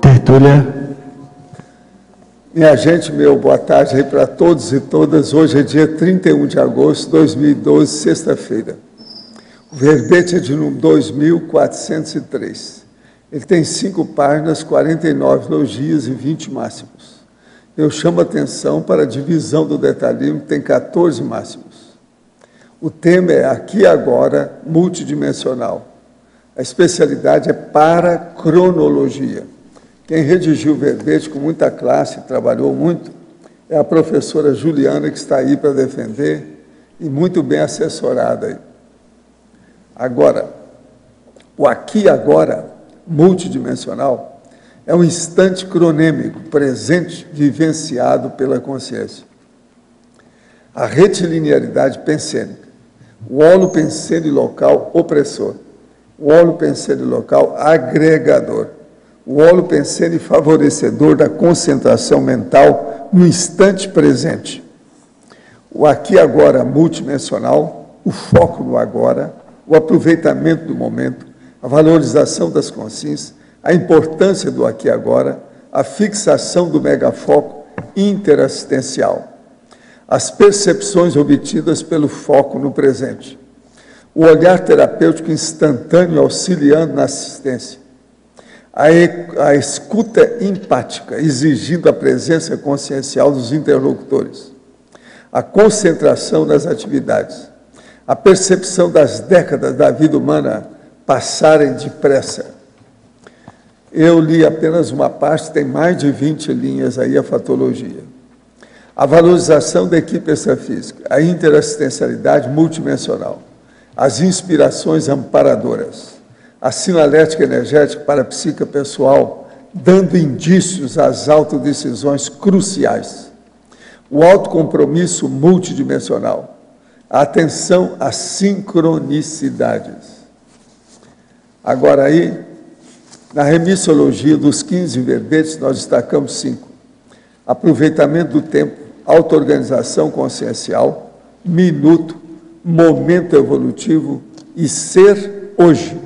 Tertúlia. Minha gente, boa tarde aí para todos e todas. Hoje é dia 31 de agosto de 2012, sexta-feira. O verbete é de número 2403. Ele tem 5 páginas, 49 elogios e 20 máximos. Eu chamo a atenção para a divisão do detalhismo, que tem 14 máximos. O tema é aqui e agora, multidimensional. A especialidade é paracronologia. Quem redigiu o verbete com muita classe, trabalhou muito, é a professora Juliana, que está aí para defender, e muito bem assessorada aí. Agora, o aqui e agora, multidimensional, é um instante cronêmico, presente, vivenciado pela consciência. A retilinearidade pensênica, o olo pensênio local opressor, o olo pensênio local agregador, o olo pensênio favorecedor da concentração mental no instante presente. O aqui e agora multidimensional, o foco no agora, o aproveitamento do momento, a valorização das consciências, a importância do aqui e agora, a fixação do megafoco interassistencial, as percepções obtidas pelo foco no presente, o olhar terapêutico instantâneo auxiliando na assistência, a escuta empática, exigindo a presença consciencial dos interlocutores, a concentração nas atividades, a percepção das décadas da vida humana passarem depressa. Eu li apenas uma parte, tem mais de 20 linhas aí, a fatologia. A valorização da equipe extrafísica, a interassistencialidade multidimensional, as inspirações amparadoras, a sinalética energética para a psique pessoal, dando indícios às autodecisões cruciais, o autocompromisso multidimensional, a atenção às sincronicidades. Agora aí, na remissologia dos 15 verbetes, nós destacamos 5. Aproveitamento do tempo, auto-organização consciencial, minuto, momento evolutivo e ser hoje.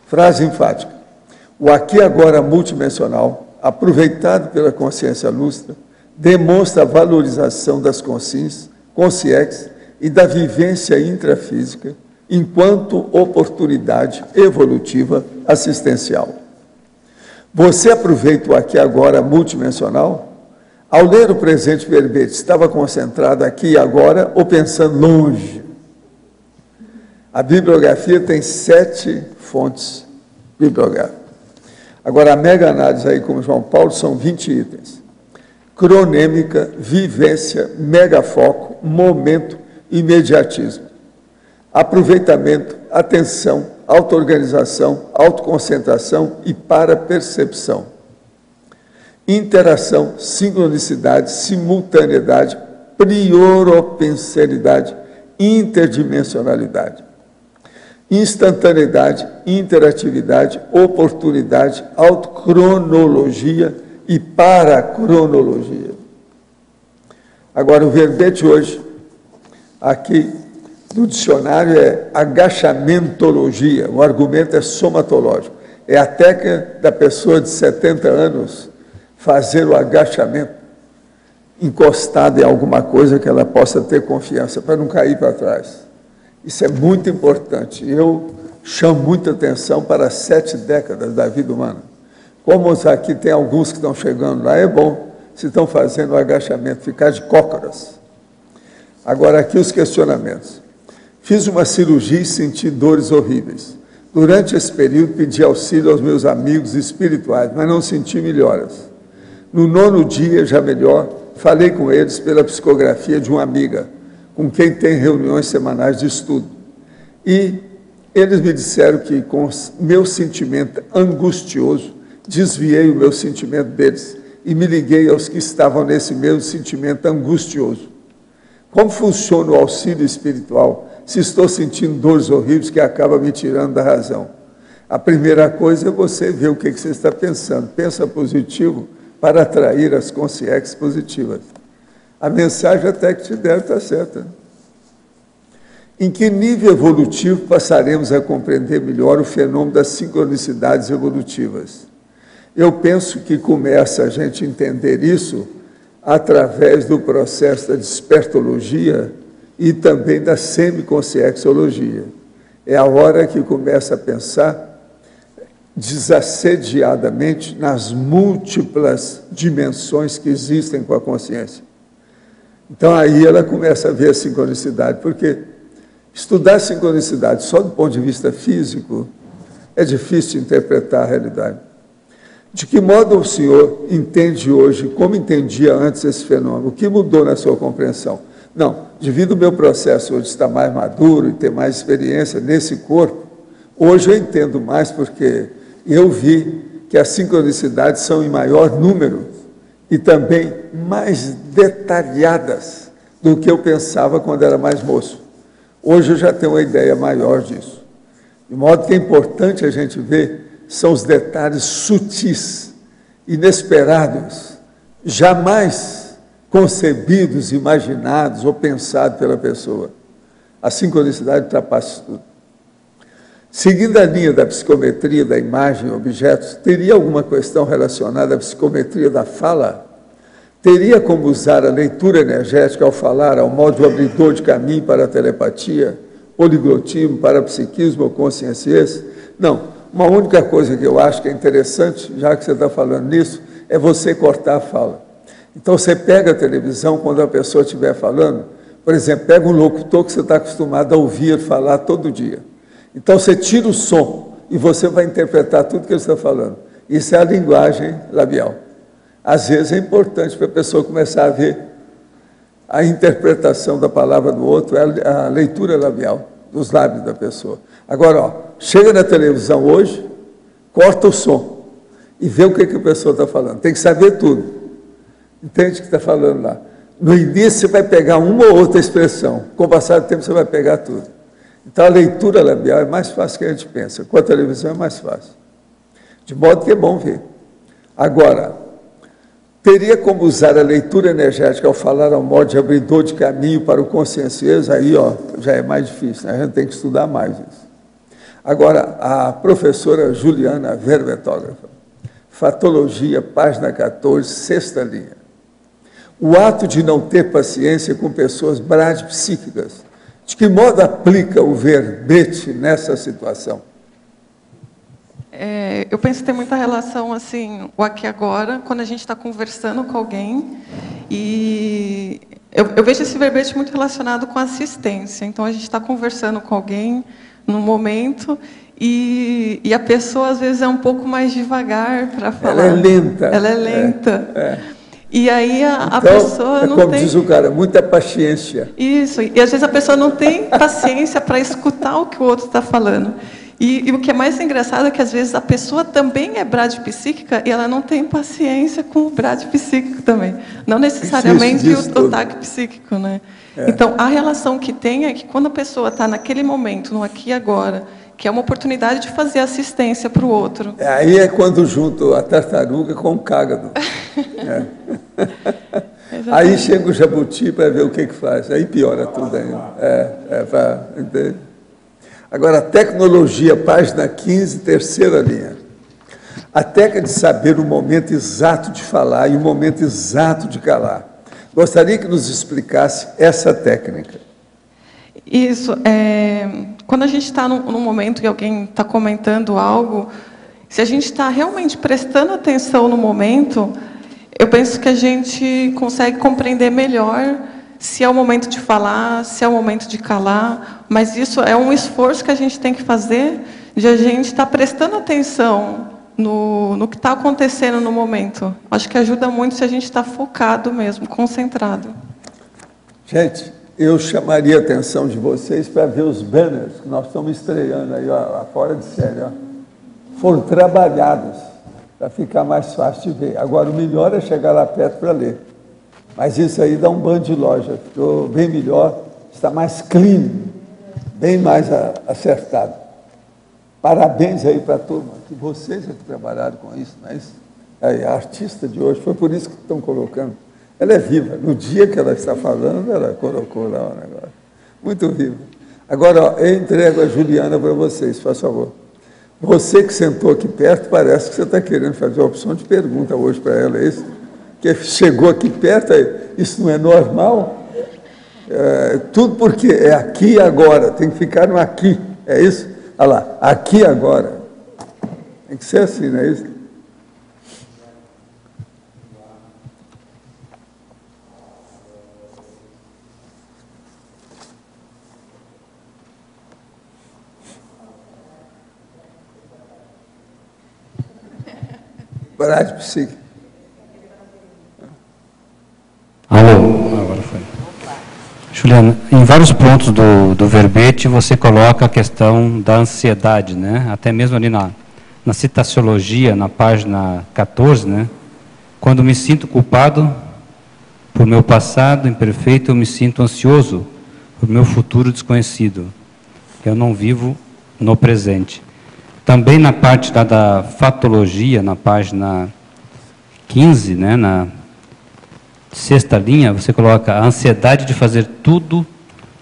Frase enfática. O aqui e agora multidimensional, aproveitado pela consciência lúcida, demonstra a valorização das consciências e da vivência intrafísica enquanto oportunidade evolutiva assistencial. Você aproveita o aqui e agora multidimensional? Ao ler o presente verbete, estava concentrado aqui e agora ou pensando longe? A bibliografia tem 7 fontes bibliográficas. Agora, a mega análise aí, como João Paulo, são 20 itens. Cronêmica, vivência, megafoco, momento, imediatismo. Aproveitamento, atenção, auto-organização, autoconcentração e para-percepção. Interação, sincronicidade, simultaneidade, prioropensenidade, interdimensionalidade. Instantaneidade, interatividade, oportunidade, autocronologia e paracronologia. Agora, o verbete hoje, aqui no dicionário, é agachamentologia. O argumento é somatológico. É a técnica da pessoa de 70 anos fazer o agachamento encostada em alguma coisa que ela possa ter confiança, para não cair para trás. Isso é muito importante. Eu chamo muita atenção para as 7 décadas da vida humana. Como aqui tem alguns que estão chegando lá, é bom, se estão fazendo o agachamento, ficar de cócoras. Agora, aqui os questionamentos. Fiz uma cirurgia e senti dores horríveis. Durante esse período, pedi auxílio aos meus amigos espirituais, mas não senti melhoras. No 9º dia, já melhor, falei com eles pela psicografia de uma amiga, com quem tem reuniões semanais de estudo. E eles me disseram que, com meu sentimento angustioso, desviei o meu sentimento deles e me liguei aos que estavam nesse mesmo sentimento angustioso. Como funciona o auxílio espiritual se estou sentindo dores horríveis que acabam me tirando da razão? A primeira coisa é você ver o que você está pensando. Pensa positivo para atrair as consciências positivas. A mensagem até que te deram está certa. Em que nível evolutivo passaremos a compreender melhor o fenômeno das sincronicidades evolutivas? Eu penso que começa a gente entender isso através do processo da despertologia e também da semiconscienciologia. É a hora que começa a pensar desassediadamente nas múltiplas dimensões que existem com a consciência. Então, aí ela começa a ver a sincronicidade, porque estudar sincronicidade só do ponto de vista físico é difícil de interpretar a realidade. De que modo o senhor entende hoje, como entendia antes esse fenômeno? O que mudou na sua compreensão? Não, devido ao meu processo hoje estar mais maduro e ter mais experiência nesse corpo, hoje eu entendo mais porque eu vi que as sincronicidades são em maior número e também mais detalhadas do que eu pensava quando era mais moço. Hoje eu já tenho uma ideia maior disso. De modo que é importante a gente ver são os detalhes sutis, inesperados, jamais concebidos, imaginados ou pensados pela pessoa. A sincronicidade ultrapassa tudo. Seguindo a linha da psicometria da imagem e objetos, teria alguma questão relacionada à psicometria da fala? Teria como usar a leitura energética ao falar, ao modo de abridor de caminho para a telepatia, poliglotismo, parapsiquismo ou consciência? Não. Uma única coisa que eu acho que é interessante, já que você está falando nisso, é você cortar a fala. Então, você pega a televisão, quando a pessoa estiver falando, por exemplo, pega um locutor que você está acostumado a ouvir falar todo dia. Então, você tira o som e você vai interpretar tudo que ele está falando. Isso é a linguagem labial. Às vezes é importante para a pessoa começar a ver a interpretação da palavra do outro, é a leitura labial dos lábios da pessoa. Agora, ó, chega na televisão hoje, corta o som e vê o que a pessoa está falando. Tem que saber tudo. Entende o que está falando lá? No início você vai pegar uma ou outra expressão. Com o passar do tempo você vai pegar tudo. Então a leitura labial é mais fácil que a gente pensa. Com a televisão é mais fácil. De modo que é bom ver. Agora, teria como usar a leitura energética ao falar ao modo de abridor de caminho para o consciencioso? Aí, ó, já é mais difícil, né? A gente tem que estudar mais isso. Agora, a professora Juliana Verbetógrafa, Fatologia, página 14, sexta linha. O ato de não ter paciência com pessoas bradipsíquicas, de que modo aplica o verbete nessa situação? Eu penso que tem muita relação, assim, o aqui e agora, quando a gente está conversando com alguém, e eu vejo esse verbete muito relacionado com assistência. Então, a gente está conversando com alguém no momento, e a pessoa, às vezes, é um pouco mais devagar para falar. Ela é lenta. Ela é lenta. E aí a então, pessoa não como tem... diz o cara, muita paciência. Isso, e às vezes a pessoa não tem paciência para escutar o que o outro está falando. E o que é mais engraçado é que, às vezes, a pessoa também é bradipsíquica e ela não tem paciência com o bradipsíquico também. Não necessariamente o TAC psíquico, né? Então, a relação que tem é que, quando a pessoa está naquele momento, no aqui e agora, que é uma oportunidade de fazer assistência para o outro. Aí é quando junto a tartaruga com o cágado. Aí chega o jabuti para ver o que faz. Aí piora tudo ainda. Entende? Agora, tecnologia, página 15, terceira linha. A técnica de saber o momento exato de falar e o momento exato de calar. Gostaria que nos explicasse essa técnica. Isso. Quando a gente está num momento que alguém está comentando algo, se a gente está realmente prestando atenção no momento, eu penso que a gente consegue compreender melhor se é o momento de falar, se é o momento de calar, mas isso é um esforço que a gente tem que fazer, de a gente estar prestando atenção no que está acontecendo no momento. Acho que ajuda muito se a gente está focado mesmo, concentrado. Gente, eu chamaria a atenção de vocês para ver os banners que nós estamos estreando aí, ó, fora de série. Ó. Foram trabalhados para ficar mais fácil de ver. Agora, o melhor é chegar lá perto para ler. Mas isso aí dá um banho de loja, ficou bem melhor, está mais clean, bem mais acertado. Parabéns aí para a turma, que vocês é que trabalharam com isso, não é isso? A artista de hoje, foi por isso que estão colocando. Ela é viva, no dia que ela está falando, ela colocou lá o negócio. Muito viva. Agora, ó, eu entrego a Juliana para vocês, por favor. Você que sentou aqui perto, parece que você está querendo fazer a opção de pergunta hoje para ela, é isso? Que chegou aqui perto, isso não é normal? Tudo porque é aqui e agora, tem que ficar no aqui, é isso? Olha lá, aqui e agora. Tem que ser assim, não é isso? Parar de psique. Alô, agora foi. Juliana, em vários pontos do verbete você coloca a questão da ansiedade, né? Até mesmo ali na citaciologia, na página 14, né? Quando me sinto culpado por meu passado imperfeito, eu me sinto ansioso por meu futuro desconhecido. Eu não vivo no presente. Também na parte da fatologia, na página 15, né, na sexta linha, você coloca a ansiedade de fazer tudo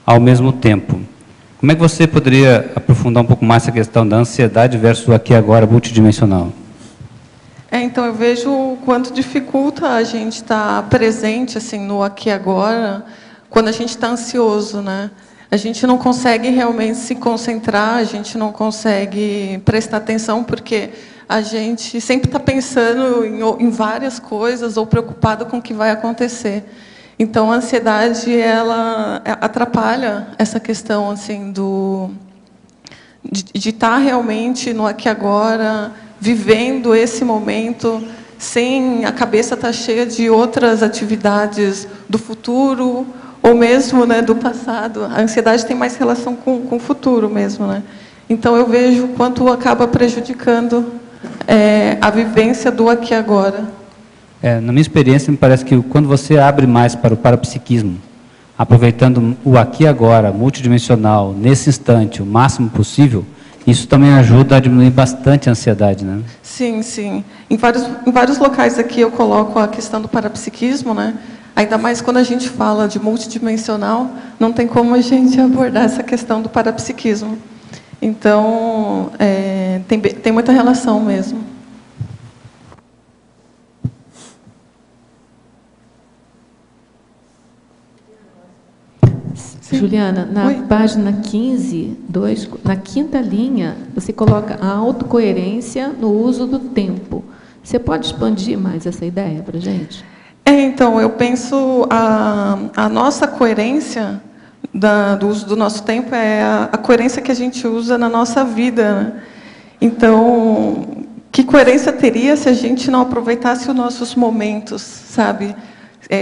ao mesmo tempo. Como é que você poderia aprofundar um pouco mais essa questão da ansiedade versus o aqui e agora multidimensional? Então, eu vejo o quanto dificulta a gente estar presente assim, no aqui e agora, quando a gente está ansioso, né? A gente não consegue realmente se concentrar, a gente não consegue prestar atenção, porque a gente sempre está pensando em várias coisas ou preocupado com o que vai acontecer. Então, a ansiedade, ela atrapalha essa questão assim, de estar realmente no aqui e agora, vivendo esse momento, sem a cabeça estar cheia de outras atividades do futuro, ou mesmo, né, do passado. A ansiedade tem mais relação com o futuro mesmo, né? Então, eu vejo o quanto acaba prejudicando a vivência do aqui e agora. Na minha experiência, me parece que quando você abre mais para o parapsiquismo, aproveitando o aqui e agora, multidimensional, nesse instante, o máximo possível, isso também ajuda a diminuir bastante a ansiedade, né? Sim, sim. Em vários locais aqui eu coloco a questão do parapsiquismo, né? Ainda mais quando a gente fala de multidimensional, não tem como a gente abordar essa questão do parapsiquismo. Então, tem muita relação mesmo. Sim. Juliana, na página 15, na quinta linha, você coloca a autocoerência no uso do tempo. Você pode expandir mais essa ideia para a gente? Então, eu penso a nossa coerência do uso do nosso tempo é a coerência que a gente usa na nossa vida, né? Então, que coerência teria se a gente não aproveitasse os nossos momentos, sabe?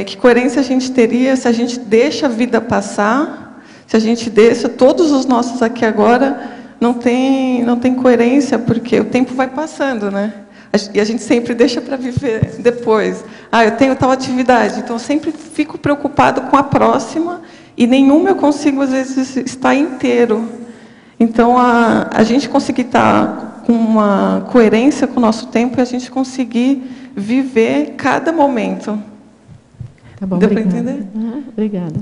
Que coerência a gente teria se a gente deixa a vida passar, se a gente deixa todos os nossos aqui agora, não tem coerência, porque o tempo vai passando, né? E a gente sempre deixa para viver depois. Eu tenho tal atividade, então eu sempre fico preocupado com a próxima e nenhuma eu consigo, às vezes, estar inteiro. Então, a gente conseguir estar com uma coerência com o nosso tempo e a gente conseguir viver cada momento. Tá bom, deu para entender? Obrigada.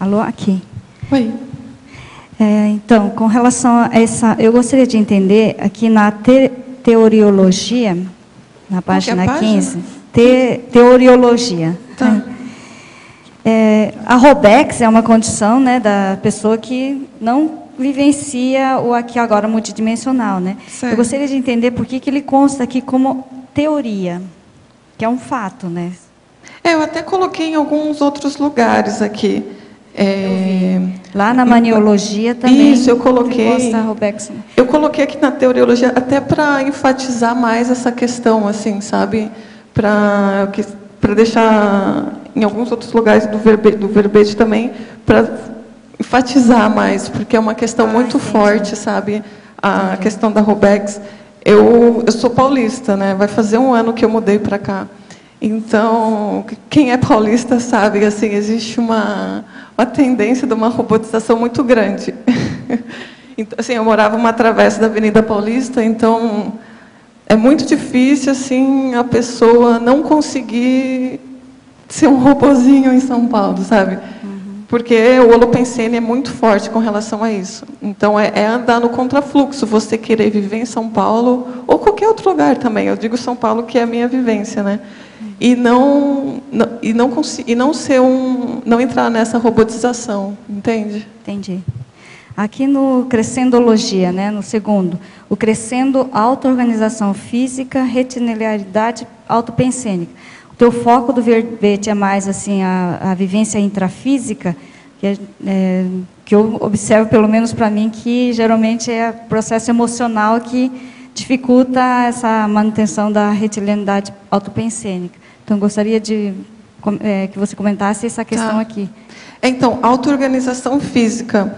Alô, aqui. Oi. Então, com relação a essa, eu gostaria de entender aqui na teoriologia, na página 15, teoriologia. Tá. A Robex é uma condição, né, da pessoa que não vivencia o aqui agora multidimensional, né? Certo. Eu gostaria de entender por que ele consta aqui como teoria, que é um fato, né? Eu até coloquei em alguns outros lugares aqui. Lá na maniologia também. Isso, eu coloquei. Consta a Robex. Eu coloquei aqui na teoriologia até para enfatizar mais essa questão, assim, sabe? Para deixar em alguns outros lugares do verbete também, para enfatizar mais, porque é uma questão muito forte, sabe? A questão da Robex. Eu sou paulista, né? Vai fazer um ano que eu mudei para cá. Então, quem é paulista sabe, assim, existe uma tendência de uma robotização muito grande. Então, assim, eu morava numa travessa da Avenida Paulista, então é muito difícil, assim, a pessoa não conseguir ser um robozinho em São Paulo, sabe? Porque o Holopensene é muito forte com relação a isso. Então, é andar no contrafluxo, você querer viver em São Paulo, ou qualquer outro lugar também. Eu digo São Paulo, que é a minha vivência, né? E não entrar nessa robotização, entende? Entendi. Aqui no Crescendologia, né, no segundo, o crescendo auto-organização física, retiniliaridade autopensênica. O teu foco do verbete é mais assim a vivência intrafísica, que eu observo, pelo menos para mim, que geralmente é o processo emocional que dificulta essa manutenção da retilidade autopensênica. Então, gostaria de que você comentasse essa questão aqui. Então, auto-organização física.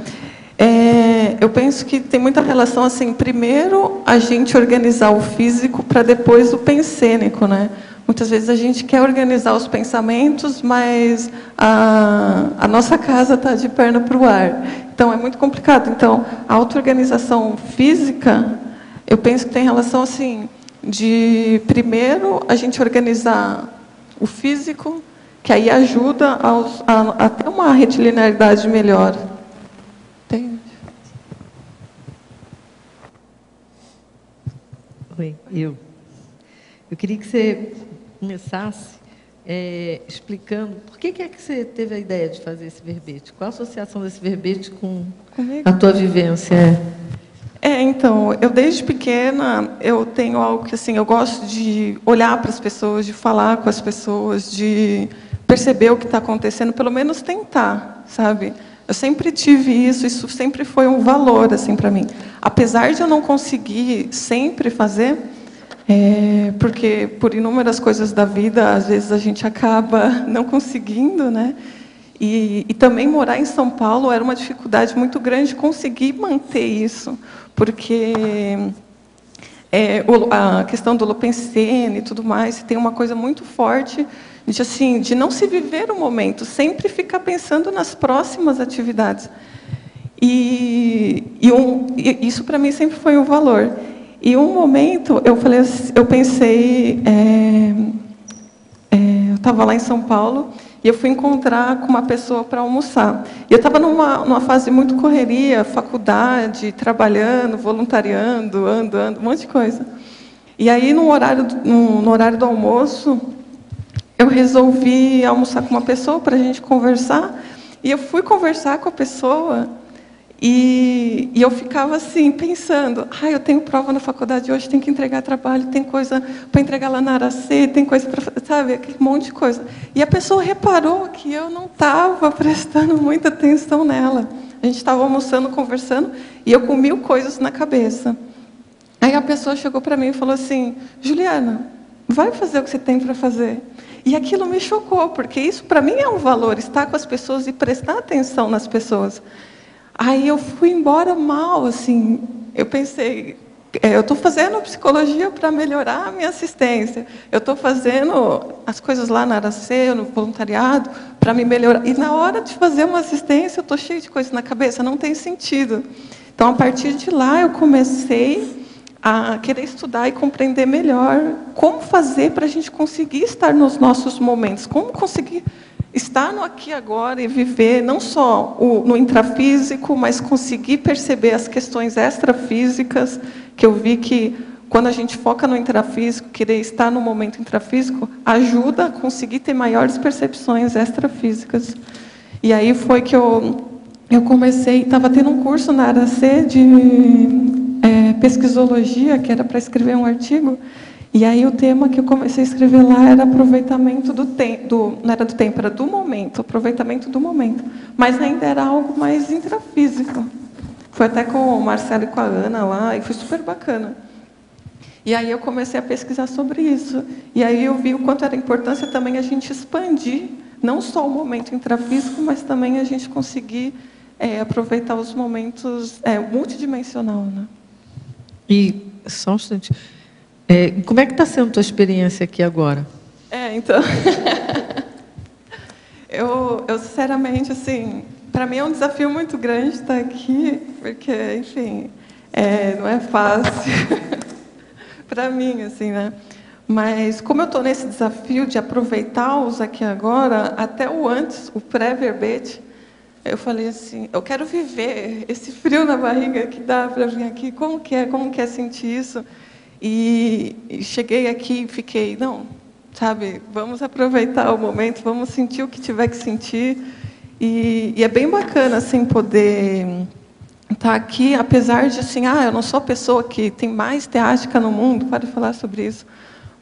Eu penso que tem muita relação, assim, primeiro a gente organizar o físico para depois o pensênico, né? Muitas vezes a gente quer organizar os pensamentos, mas a nossa casa está de perna para o ar. Então, é muito complicado. Então, a auto-organização física, eu penso que tem relação, assim, de, primeiro, a gente organizar o físico, que aí ajuda a ter uma retilinearidade melhor. Entende? Oi, eu queria que você começasse explicando por que é que você teve a ideia de fazer esse verbete. Qual a associação desse verbete com a tua vivência? Então, eu desde pequena, eu tenho algo que, assim, eu gosto de olhar para as pessoas, de falar com as pessoas, de perceber o que está acontecendo, pelo menos tentar, sabe? Eu sempre tive isso sempre foi um valor, assim, para mim. Apesar de eu não conseguir sempre fazer, porque por inúmeras coisas da vida, às vezes a gente acaba não conseguindo, né? E também morar em São Paulo era uma dificuldade muito grande conseguir manter isso, porque a questão do Holopensene e tudo mais tem uma coisa muito forte de não se viver o momento, sempre ficar pensando nas próximas atividades. E isso para mim sempre foi um valor. E um momento eu pensei, eu estava lá em São Paulo e eu fui encontrar com uma pessoa para almoçar. E eu estava numa fase muito correria, faculdade, trabalhando, voluntariando, andando, um monte de coisa. E aí, no horário do almoço, eu resolvi almoçar com uma pessoa para a gente conversar. E eu fui conversar com a pessoa e eu ficava assim, pensando, eu tenho prova na faculdade hoje, tenho que entregar trabalho, tem coisa para entregar lá na Aracê, tem coisa para fazer, sabe, aquele monte de coisa. E a pessoa reparou que eu não estava prestando muita atenção nela. A gente estava almoçando, conversando, e eu com 1000 coisas na cabeça. Aí a pessoa chegou para mim e falou assim, Juliana, vai fazer o que você tem para fazer. E aquilo me chocou, porque isso para mim é um valor, estar com as pessoas e prestar atenção nas pessoas. Aí eu fui embora mal, assim, eu pensei, eu estou fazendo psicologia para melhorar a minha assistência, eu estou fazendo as coisas lá na Aracê, no voluntariado, para me melhorar. E na hora de fazer uma assistência, eu estou cheia de coisas na cabeça, não tem sentido. Então, a partir de lá, eu comecei a querer estudar e compreender melhor como fazer para a gente conseguir estar nos nossos momentos, como conseguir estar no aqui e agora e viver não só no intrafísico, mas conseguir perceber as questões extrafísicas, que eu vi que quando a gente foca no intrafísico, querer estar no momento intrafísico, ajuda a conseguir ter maiores percepções extrafísicas. E aí foi que eu comecei, estava tendo um curso na Aracê de pesquisologia, que era para escrever um artigo, e aí o tema que eu comecei a escrever lá era aproveitamento do tempo, não era do tempo, era do momento, aproveitamento do momento, mas ainda era algo mais intrafísico. Foi até com o Marcelo e com a Ana lá, e foi super bacana. E aí eu comecei a pesquisar sobre isso, e aí eu vi o quanto era a importância também a gente expandir, não só o momento intrafísico, mas também a gente conseguir aproveitar os momentos multidimensional, né? E, só um instante, como é que está sendo a tua experiência aqui agora? Então, eu sinceramente, assim, para mim é um desafio muito grande estar aqui, porque, enfim, não é fácil para mim, assim, né? Mas, como eu estou nesse desafio de aproveitá-los aqui agora, até o antes, o pré-verbete, eu falei assim, eu quero viver esse frio na barriga que dá para vir aqui, como que é sentir isso? E cheguei aqui e fiquei, não, sabe, vamos aproveitar o momento, vamos sentir o que tiver que sentir. E é bem bacana, assim, poder estar aqui, apesar de, assim, eu não sou a pessoa que tem mais teástica no mundo, para falar sobre isso,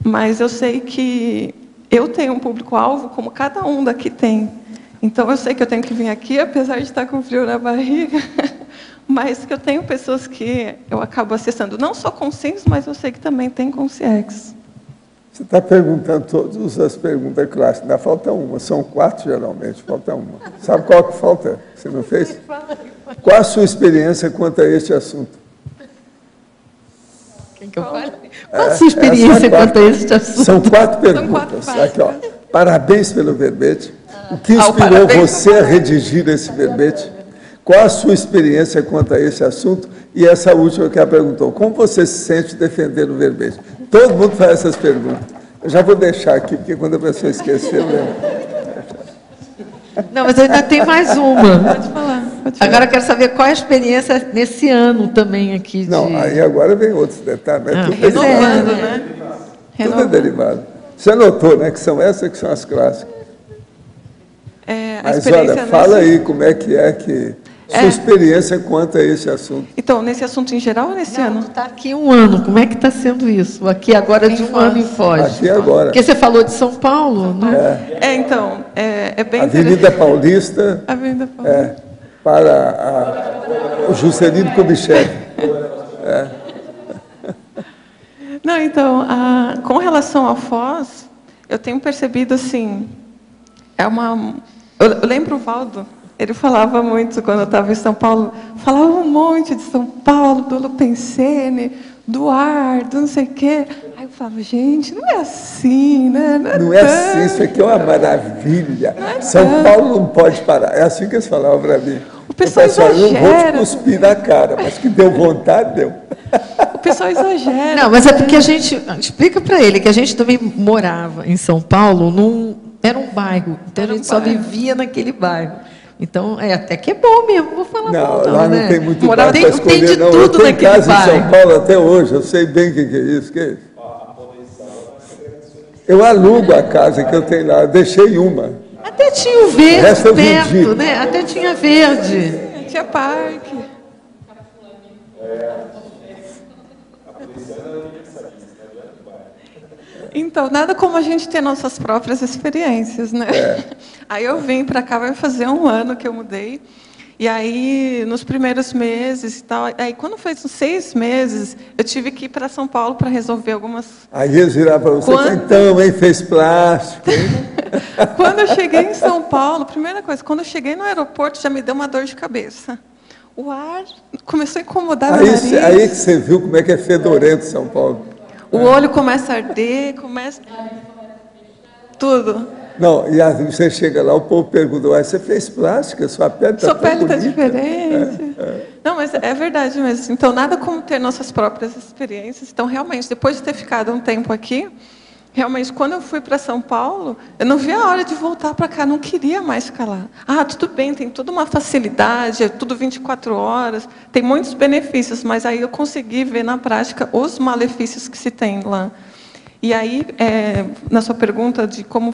mas eu sei que eu tenho um público-alvo como cada um daqui tem. Então, eu sei que eu tenho que vir aqui, apesar de estar com frio na barriga, mas que eu tenho pessoas que eu acabo acessando, não só com SINS, mas eu sei que também tem com CIEX. Você está perguntando todas as perguntas clássicas, ainda falta uma, são 4 geralmente, falta uma. Sabe qual que falta? Você não fez? Qual a sua experiência quanto a este assunto? Quem que eu falo? Qual a sua experiência quanto a este assunto? São 4 perguntas. Aqui, ó. Parabéns pelo verbete. O que inspirou você a redigir esse verbete? Qual a sua experiência quanto a esse assunto? E essa última que ela perguntou, como você se sente defendendo o verbete? Todo mundo faz essas perguntas. Eu já vou deixar aqui, porque quando a pessoa esqueceu... Não, mas ainda tem mais uma. Pode falar. Agora eu quero saber qual é a experiência nesse ano também aqui. Não, aí agora vem outros detalhes. Né? Tudo Renovando, né? Tudo é derivado. Você notou, né, que são essas que são as clássicas. Mas, olha, fala aí como é que... Sua experiência quanto a esse assunto. Então, nesse assunto em geral ou nesse ano? Está aqui um ano. Como é que está sendo isso? Aqui agora de um ano em Foz. Aqui agora. Porque você falou de São Paulo, né? Então, é bem Avenida Paulista. Avenida Paulista. Para o Juscelino Kubitschek. Não, então, com relação à Foz, eu tenho percebido, assim, eu lembro o Valdo, ele falava muito, quando eu estava em São Paulo, falava um monte de São Paulo, do Lupensene, do ar, do não sei o quê. Aí eu falava, gente, não é assim, né? Não é assim, isso aqui é uma maravilha. São Paulo não pode parar. É assim que eles falavam para mim. O pessoal exagera. Eu não vou te cuspir na cara, mas que deu vontade, deu. O pessoal exagera. Não, mas é porque a gente... Explica para ele que a gente também morava em São Paulo, era um bairro, então a gente só vivia naquele bairro. Então, até que é bom mesmo, vou falar mal, lá né? não tem muito bairro para escolher, tem de não. tudo Eu tenho naquele casa bairro. em São Paulo até hoje, eu sei bem o que é isso. Eu alugo a casa que eu tenho lá, eu deixei uma. Até tinha o verde perto, né? Até tinha verde. Tinha parque. Então, nada como a gente ter nossas próprias experiências, né? Aí eu vim para cá, vai fazer um ano que eu mudei. E aí, nos primeiros meses e tal, aí quando foi uns 6 meses, eu tive que ir para São Paulo para resolver algumas... Aí eles viraram para você, então, hein, fez plástico, hein? Quando eu cheguei em São Paulo, primeira coisa, quando eu cheguei no aeroporto, já me deu uma dor de cabeça. O ar começou a incomodar meu nariz. Aí que você viu como é que é fedorento São Paulo. O olho começa a arder, começa... Tudo. Não, e aí você chega lá, o povo pergunta, você fez plástica? Sua pele está bonita. Sua pele está diferente. Não, mas é verdade mesmo. Então, nada como ter nossas próprias experiências. Então, realmente, depois de ter ficado um tempo aqui, realmente, quando eu fui para São Paulo, eu não vi a hora de voltar para cá, não queria mais ficar lá. Tudo bem, tem toda uma facilidade, é tudo 24 horas, tem muitos benefícios, mas aí eu consegui ver na prática os malefícios que se tem lá. E aí, na sua pergunta de como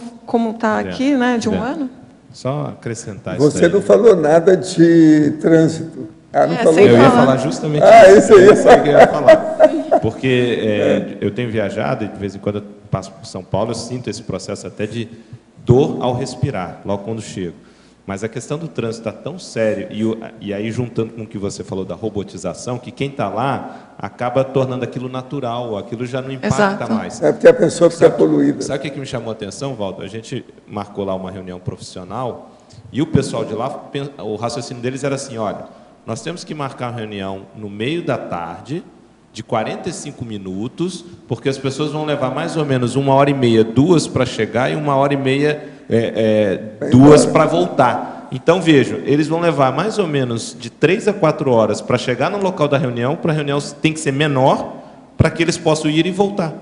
está aqui, né, de um ano? Só acrescentar isso. Você não falou nada de trânsito. Não falou eu ia falar justamente isso aí. Isso aí que eu ia falar. Porque eu tenho viajado e de vez em quando eu passo por São Paulo, eu sinto esse processo até de dor ao respirar, logo quando chego. Mas a questão do trânsito está tão sério, e aí juntando com o que você falou da robotização, que quem está lá acaba tornando aquilo natural, aquilo já não impacta mais. É porque a pessoa fica poluída. Sabe o que me chamou a atenção, Valdo? A gente marcou lá uma reunião profissional, e o pessoal de lá, o raciocínio deles era assim, olha, nós temos que marcar uma reunião no meio da tarde, de 45 minutos, porque as pessoas vão levar mais ou menos 1h30, 2 para chegar e 1h30, 2 para voltar. Então, vejam, eles vão levar mais ou menos de 3 a 4 horas para chegar no local da reunião, para a reunião tem que ser menor, para que eles possam ir e voltar.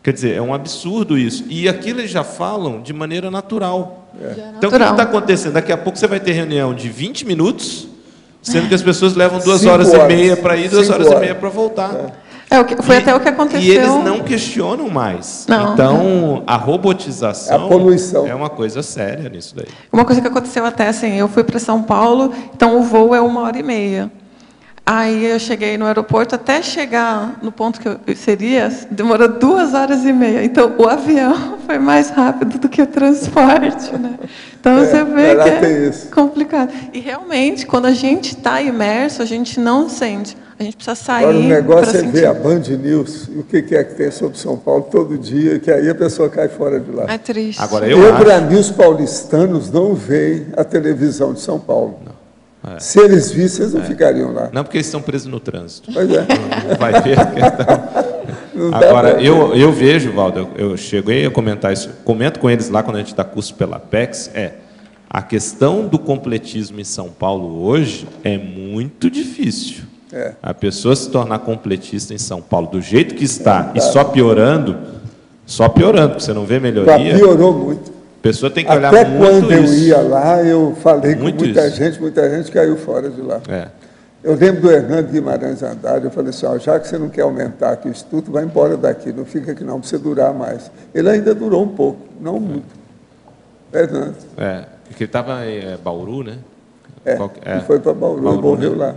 Quer dizer, é um absurdo isso. E aquilo eles já falam de maneira natural. Então, o que está acontecendo? Daqui a pouco você vai ter reunião de 20 minutos, sendo que as pessoas levam 2 horas e meia para ir, 2 horas e meia para voltar. Foi até o que aconteceu. E eles não questionam mais. Não. Então, a robotização a poluição é uma coisa séria nisso daí. Uma coisa que aconteceu até assim, eu fui para São Paulo, então o voo é 1h30. Aí eu cheguei no aeroporto, até chegar no ponto que eu seria, demorou 2 horas e meia. Então, o avião foi mais rápido do que o transporte, né? Então, você vê que é complicado. E, realmente, quando a gente está imerso, a gente não sente. A gente precisa sair. Agora, o negócio é ver a Band News e o que é que tem sobre São Paulo todo dia, que aí a pessoa cai fora de lá. É triste. Agora, Para mim, os paulistanos não veem a televisão de São Paulo. Não. Se eles vissem, eles não ficariam lá. Não, porque eles estão presos no trânsito. Pois é. Não vai ver. Agora, eu vejo, Valdo, eu cheguei a comentar isso, comento com eles lá quando a gente dá curso pela Apex, a questão do completismo em São Paulo hoje é muito difícil. A pessoa se tornar completista em São Paulo do jeito que está e só piorando, porque você não vê melhoria. Piorou muito. A pessoa tem que olhar Até muito quando eu isso. ia lá, eu falei com muita isso. gente caiu fora de lá. Eu lembro do Hernando Guimarães Andrade, eu falei assim, já que você não quer aumentar aqui o estudo, vai embora daqui, não fica aqui não, para você durar mais. Ele ainda durou um pouco, não muito. Hernando. Porque ele estava em Bauru, né? Ele foi para Bauru, morreu lá.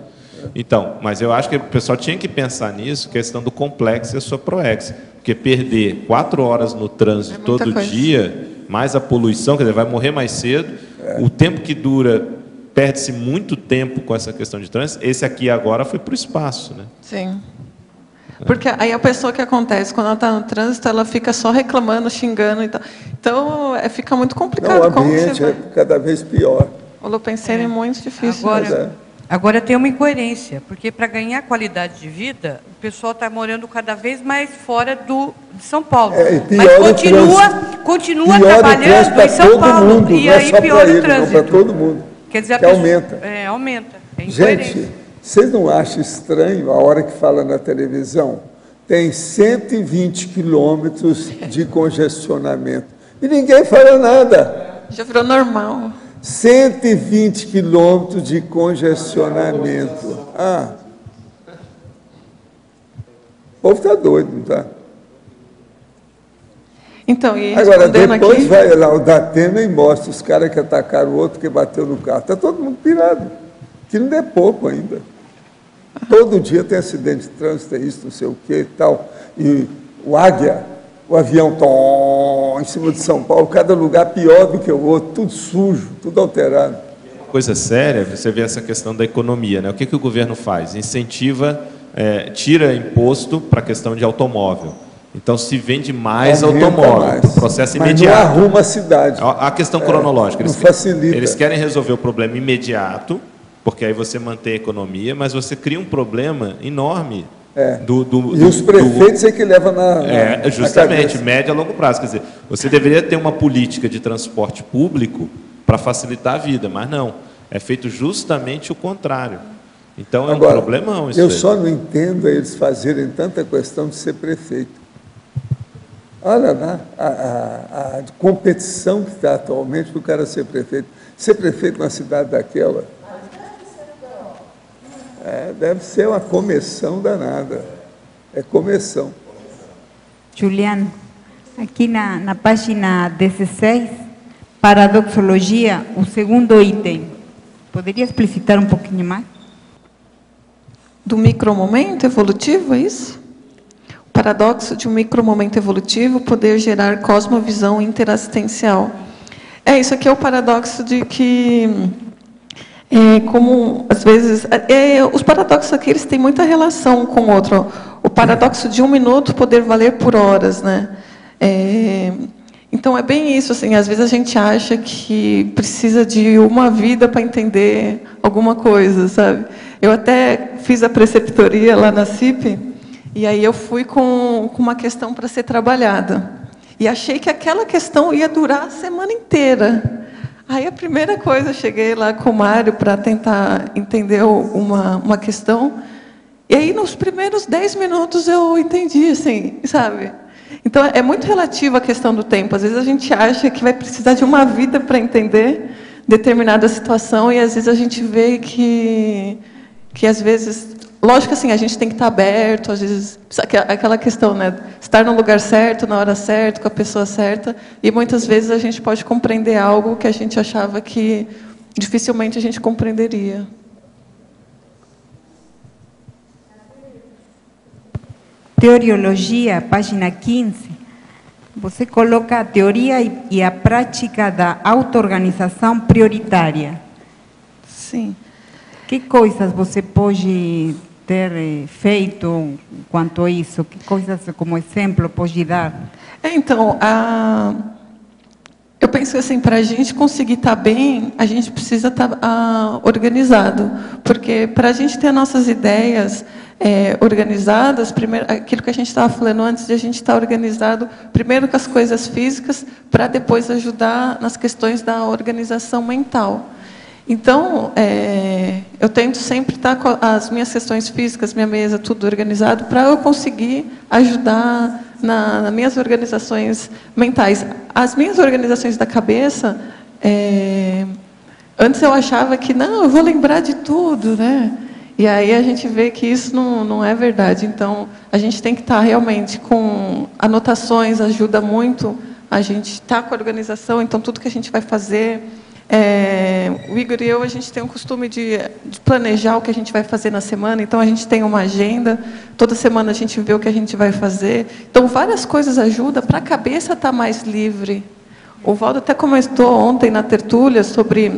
Então, mas eu acho que o pessoal tinha que pensar nisso, questão do complexo e a sua proex. Porque perder 4 horas no trânsito todo dia, mais a poluição, quer dizer, vai morrer mais cedo, o tempo que dura, perde-se muito tempo com essa questão de trânsito. Esse aqui agora foi para o espaço, né? Sim. Porque aí a pessoa que acontece, quando ela está no trânsito, ela fica só reclamando, xingando e tal. Então, fica muito complicado. Não, o ambiente é cada vez pior. O Lupensene é muito difícil. Agora tem uma incoerência, porque para ganhar qualidade de vida, o pessoal está morando cada vez mais fora de São Paulo. Mas continua trabalhando em São Paulo. E aí piora o trânsito. Para todo mundo. Quer dizer, aumenta. Aumenta. Gente, vocês não acham estranho a hora que fala na televisão? Tem 120 quilômetros de congestionamento. E ninguém fala nada. Já virou normal. 120 quilômetros de congestionamento. O povo está doido, não está? Então, e agora, depois vai lá o Datena e mostra os caras que atacaram o outro que bateu no carro. Está todo mundo pirado. Que não é pouco ainda. Todo dia tem acidente de trânsito, isso, não sei o que e tal. E o Águia, o avião em cima de São Paulo, cada lugar pior do que o outro, tudo sujo, tudo alterado. Coisa séria, você vê essa questão da economia, né? O que o governo faz? Incentiva, tira imposto para a questão de automóvel. Então, se vende mais automóvel, processo imediato. Mas não arruma a cidade. A questão cronológica. Não facilita. Eles querem resolver o problema imediato, porque aí você mantém a economia, mas você cria um problema enorme. E os prefeitos é que levam justamente, na médio a longo prazo. Quer dizer, você deveria ter uma política de transporte público para facilitar a vida, mas não. É feito justamente o contrário. Então, é um problemão isso. Eu só não entendo eles fazerem tanta questão de ser prefeito. Olha lá, a competição que está atualmente para o cara ser prefeito. Ser prefeito numa cidade daquela... deve ser uma começão danada. É começão. Julián, aqui na página 16, paradoxologia, o segundo item. Poderia explicitar um pouquinho mais? Do micromomento evolutivo, é isso? O paradoxo de um micromomento evolutivo poder gerar cosmovisão interassistencial. Isso aqui é o paradoxo de que... como, às vezes, os paradoxos aqui eles têm muita relação com o outro. O paradoxo de 1 minuto poder valer por horas, né? Então, é bem isso, assim, às vezes a gente acha que precisa de uma vida para entender alguma coisa, sabe? Eu até fiz a preceptoria lá na CIP, e aí eu fui com uma questão para ser trabalhada. E achei que aquela questão ia durar a semana inteira. Aí a primeira coisa, eu cheguei lá com o Mário para tentar entender uma questão, e aí nos primeiros 10 minutos eu entendi, assim, sabe? Então, é muito relativa a questão do tempo. Às vezes a gente acha que vai precisar de uma vida para entender determinada situação, e às vezes a gente vê que às vezes, lógico assim, a gente tem que estar aberto, às vezes, aquela questão, né, estar no lugar certo, na hora certa, com a pessoa certa, e muitas vezes a gente pode compreender algo que a gente achava que dificilmente a gente compreenderia. Teoriologia, página 15, você coloca a teoria e a prática da auto-organização prioritária. Sim. Que coisas você pode ter feito quanto a isso? Que coisas, como exemplo, pode dar? Então, eu penso assim, para a gente conseguir estar bem, a gente precisa estar organizado, porque para a gente ter nossas ideias organizadas, primeiro, aquilo que a gente estava falando antes, de a gente estar organizado, primeiro com as coisas físicas, para depois ajudar nas questões da organização mental. Então, eu tento sempre estar com as minhas questões físicas, minha mesa, tudo organizado, para eu conseguir ajudar nas minhas organizações mentais. As minhas organizações da cabeça, antes eu achava que, não, eu vou lembrar de tudo, né? E aí a gente vê que isso não é verdade. Então, a gente tem que estar realmente com anotações, ajuda muito a gente estar com a organização, então tudo que a gente vai fazer... o Igor e eu, a gente tem o costume de planejar o que a gente vai fazer na semana, então a gente tem uma agenda, toda semana a gente vê o que a gente vai fazer. Então, várias coisas ajudam para a cabeça estar mais livre. O Valdo até comentou ontem na tertúlia sobre...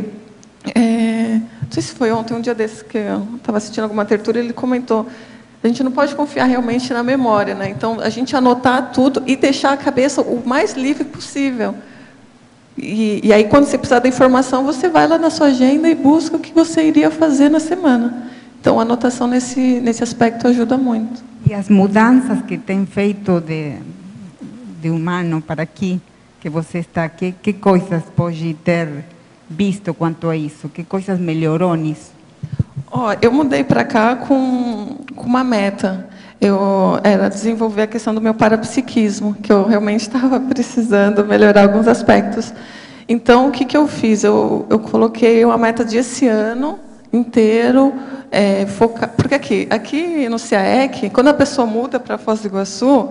não sei se foi ontem, um dia desses que eu estava assistindo alguma tertúlia, ele comentou, a gente não pode confiar realmente na memória, né? Então, a gente anotar tudo e deixar a cabeça o mais livre possível. E aí, quando você precisar da informação, você vai lá na sua agenda e busca o que você iria fazer na semana. Então, a anotação nesse aspecto ajuda muito. E as mudanças que tem feito de um ano para aqui, que você está aqui, que coisas pode ter visto quanto a isso? Que coisas melhorou nisso? Eu mudei para cá com uma meta. Era desenvolver a questão do meu parapsiquismo, que eu realmente estava precisando melhorar alguns aspectos. Então, o que eu fiz? Eu coloquei uma meta de esse ano inteiro, focar... Porque aqui no CAEC, quando a pessoa muda para Foz do Iguaçu,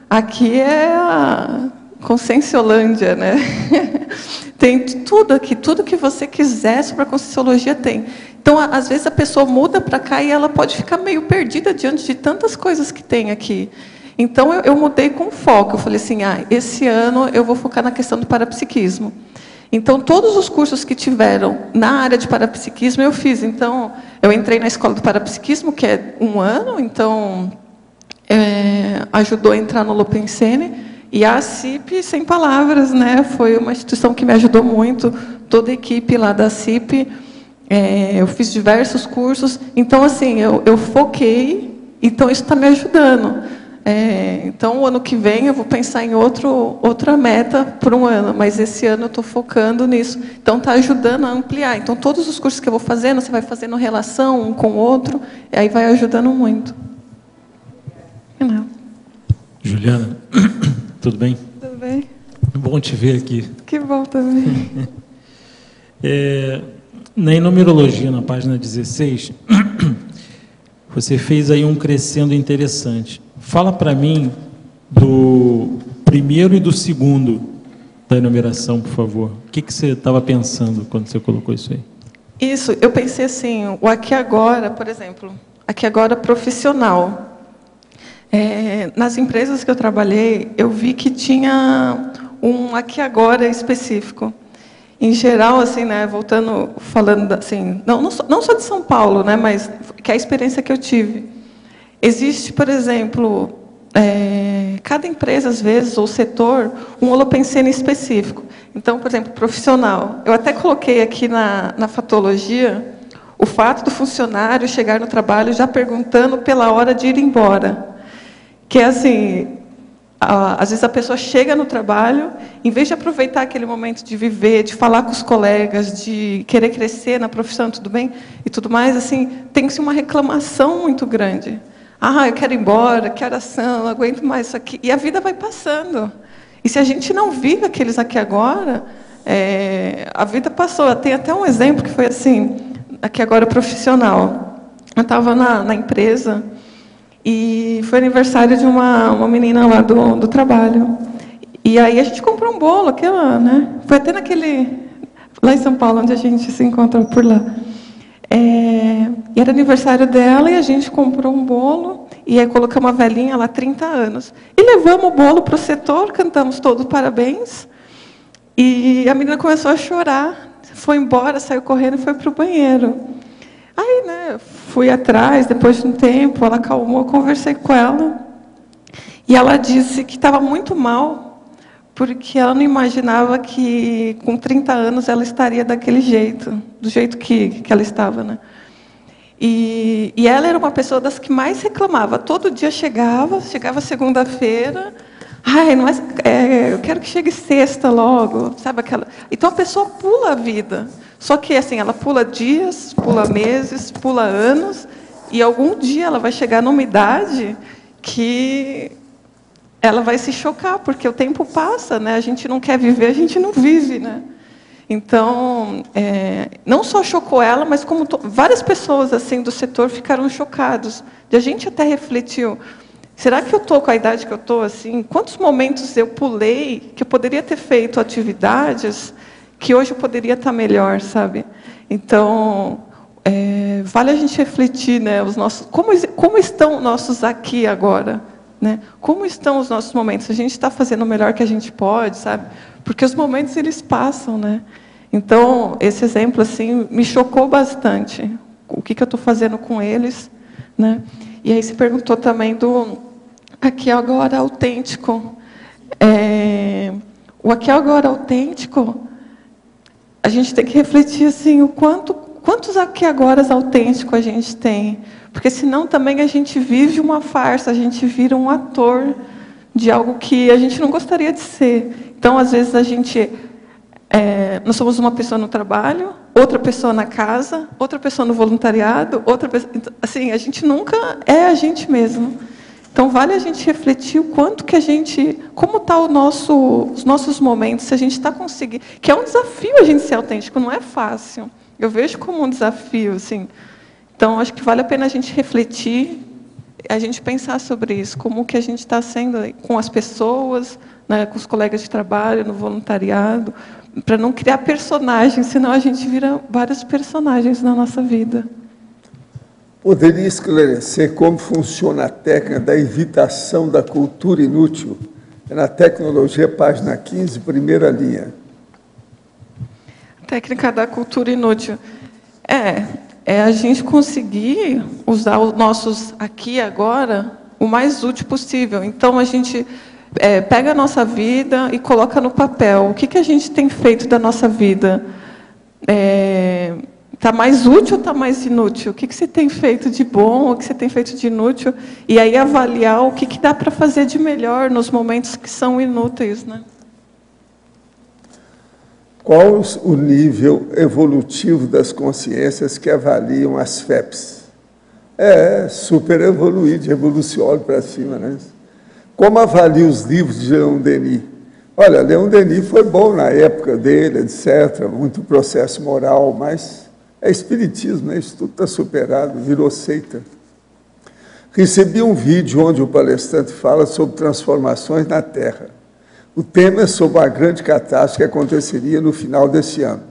aqui é a Conscienciolândia, né? Tem tudo aqui, tudo que você quiser sobre a Conscienciologia tem. Então, às vezes, a pessoa muda para cá e ela pode ficar meio perdida diante de tantas coisas que tem aqui. Então, eu mudei com foco. Eu falei assim, esse ano eu vou focar na questão do parapsiquismo. Então, todos os cursos que tiveram na área de parapsiquismo, eu fiz. Então, eu entrei na escola do parapsiquismo, que é 1 ano, então, ajudou a entrar no Lopensene. E a CIP, sem palavras, né? Foi uma instituição que me ajudou muito, toda a equipe lá da CIP. Eu fiz diversos cursos, então, assim, eu foquei, então isso está me ajudando. Então, o ano que vem eu vou pensar em outra meta por 1 ano, mas esse ano eu estou focando nisso. Então, está ajudando a ampliar. Então, todos os cursos que eu vou fazendo, você vai fazendo relação um com o outro, e aí vai ajudando muito. Não. Juliana, tudo bem? Tudo bem. Bom te ver aqui. Que bom também. Na numerologia, na página 16, você fez aí um crescendo interessante. Fala para mim do primeiro e do segundo da numeração, por favor. O que você estava pensando quando você colocou isso aí? Isso, eu pensei assim, o aqui agora, por exemplo, aqui agora profissional. Nas empresas que eu trabalhei, eu vi que tinha um aqui agora específico. Em geral, assim, né, falando assim, não só de São Paulo, né, mas que é a experiência que eu tive. Existe, por exemplo, cada empresa, às vezes, ou setor, um holopensene específico. Então, por exemplo, profissional. Eu até coloquei aqui na fatologia o fato do funcionário chegar no trabalho já perguntando pela hora de ir embora. Que é assim... Às vezes a pessoa chega no trabalho, em vez de aproveitar aquele momento de viver, de falar com os colegas, de querer crescer na profissão, tudo bem, e tudo mais, assim, tem-se uma reclamação muito grande. eu quero ir embora, que oração, não aguento mais isso aqui. E a vida vai passando. E se a gente não vive aqueles aqui agora, a vida passou. Tem até um exemplo que foi assim, aqui agora profissional. Eu estava na empresa e foi aniversário de uma menina lá do trabalho. E aí a gente comprou um bolo, aquela, né? Foi até lá em São Paulo, onde a gente se encontra por lá. E era aniversário dela e a gente comprou um bolo e aí colocamos uma velhinha lá, 30 anos. E levamos o bolo para o setor, cantamos todos parabéns. E a menina começou a chorar, foi embora, saiu correndo e foi para o banheiro. Aí, né, fui atrás, depois de um tempo, ela acalmou, conversei com ela. E ela disse que estava muito mal, porque ela não imaginava que com 30 anos ela estaria daquele jeito, do jeito que ela estava, né? E ela era uma pessoa das que mais reclamava. Todo dia chegava segunda-feira, eu quero que chegue sexta logo, sabe aquela? Então a pessoa pula a vida. Só que assim, ela pula dias, pula meses, pula anos, e algum dia ela vai chegar numa idade que ela vai se chocar, porque o tempo passa, né? A gente não quer viver, a gente não vive, né? Então, não só chocou ela, mas como várias pessoas assim do setor ficaram chocados. E a gente até refletiu: será que eu estou com a idade que eu estou assim? Quantos momentos eu pulei que eu poderia ter feito atividades que hoje eu poderia estar melhor, sabe? Então, vale a gente refletir, né? Como estão nossos aqui agora? Né? Como estão os nossos momentos? A gente está fazendo o melhor que a gente pode, sabe? Porque os momentos, eles passam, né? Então, esse exemplo, assim, me chocou bastante. O que eu estou fazendo com eles, né? E aí se perguntou também do aqui agora autêntico. O aqui agora autêntico, a gente tem que refletir, assim, quantos aqui agora autênticos a gente tem. Porque senão também a gente vive uma farsa, a gente vira um ator de algo que a gente não gostaria de ser. Então, às vezes, nós somos uma pessoa no trabalho, outra pessoa na casa, outra pessoa no voluntariado, outra pessoa... Assim, a gente nunca é a gente mesmo. Então, vale a gente refletir o quanto que a gente... Como está os nossos momentos, se a gente está conseguindo... Que é um desafio a gente ser autêntico, não é fácil. Eu vejo como um desafio, assim... Então, acho que vale a pena a gente refletir, a gente pensar sobre isso, como que a gente está sendo com as pessoas, né, com os colegas de trabalho, no voluntariado, para não criar personagens, senão a gente vira vários personagens na nossa vida. Poderia esclarecer como funciona a técnica da evitação da cultura inútil? É na tecnologia, página 15, primeira linha. Técnica da cultura inútil. É a gente conseguir usar os nossos aqui e agora o mais útil possível. Então, a gente pega a nossa vida e coloca no papel. O que a gente tem feito da nossa vida? Está mais útil ou está mais inútil? O que você tem feito de bom, o que você tem feito de inútil? E aí avaliar o que dá para fazer de melhor nos momentos que são inúteis, né? Qual o nível evolutivo das consciências que avaliam as FEPs? Super evoluir, de evoluciolo para cima, né? Como avalia os livros de Leon Denis? Olha, Leon Denis foi bom na época dele, etc., muito processo moral, mas é espiritismo, né? Isso tudo está superado, virou seita. Recebi um vídeo onde o palestrante fala sobre transformações na Terra. O tema é sobre a grande catástrofe que aconteceria no final desse ano.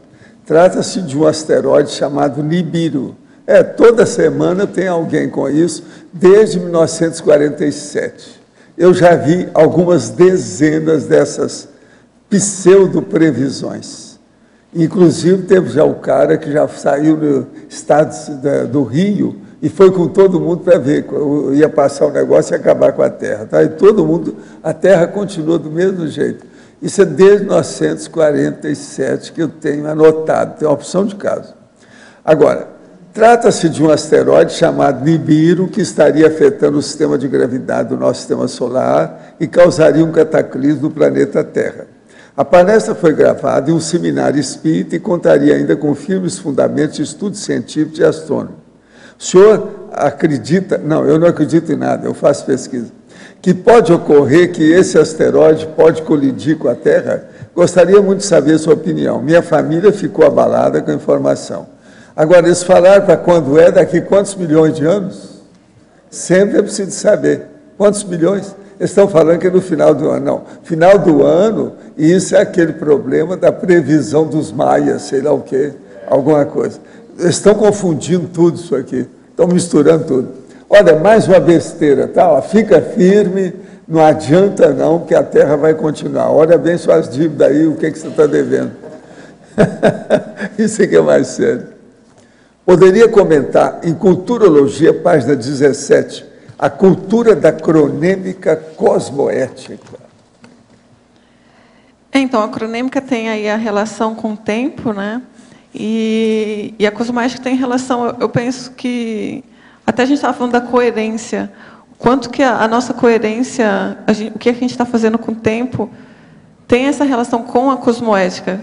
Trata-se de um asteroide chamado Nibiru. Toda semana tem alguém com isso, desde 1947. Eu já vi algumas dezenas dessas pseudo-previsões. Inclusive, teve já o cara que já saiu do estado do Rio e foi com todo mundo para ver, ia passar o negócio e acabar com a Terra. Tá? E todo mundo, a Terra continua do mesmo jeito. Isso é desde 1947 que eu tenho anotado, tem uma opção de caso. Agora, trata-se de um asteroide chamado Nibiru, que estaria afetando o sistema de gravidade do nosso sistema solar e causaria um cataclismo no planeta Terra. A palestra foi gravada em um seminário espírita e contaria ainda com firmes fundamentos de estudo científico e astrônomo. O senhor acredita, não, eu não acredito em nada, eu faço pesquisa, que pode ocorrer que esse asteroide pode colidir com a Terra? Gostaria muito de saber a sua opinião. Minha família ficou abalada com a informação. Agora, eles falaram para quando é, daqui quantos milhões de anos? Sempre é preciso saber. Quantos milhões? Eles estão falando que é no final do ano. Não, final do ano, e isso é aquele problema da previsão dos maias, sei lá o quê, alguma coisa. Eles estão confundindo tudo isso aqui, estão misturando tudo. Olha, mais uma besteira, tá? Ó, fica firme, não adianta não, que a Terra vai continuar. Olha bem suas dívidas aí, o que você está devendo. Isso aqui é mais sério. Poderia comentar, em Culturologia, página 17, a cultura da cronêmica cosmoética. Então, a cronêmica tem aí a relação com o tempo, né? E a cosmoética tem relação, eu penso que, até a gente estava falando da coerência, quanto que a nossa coerência, o que a gente está fazendo com o tempo, tem essa relação com a cosmoética.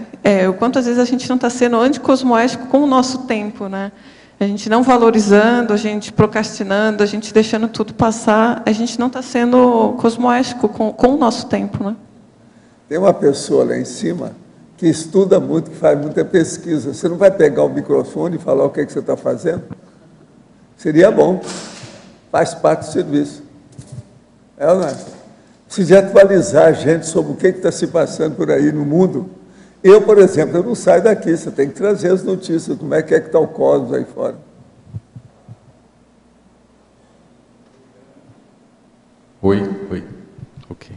O quanto, às vezes, a gente não está sendo anticosmoético com o nosso tempo, né? A gente não valorizando, a gente procrastinando, a gente deixando tudo passar, a gente não está sendo cosmoético com o nosso tempo, né? Tem uma pessoa lá em cima que estuda muito, que faz muita pesquisa. Você não vai pegar o microfone e falar o que você está fazendo? Seria bom. Faz parte do serviço. É ou não é? Precisa atualizar a gente sobre o que está se passando por aí no mundo. Eu, por exemplo, eu não saio daqui, você tem que trazer as notícias, como é que está o cosmos aí fora. Oi. Ok.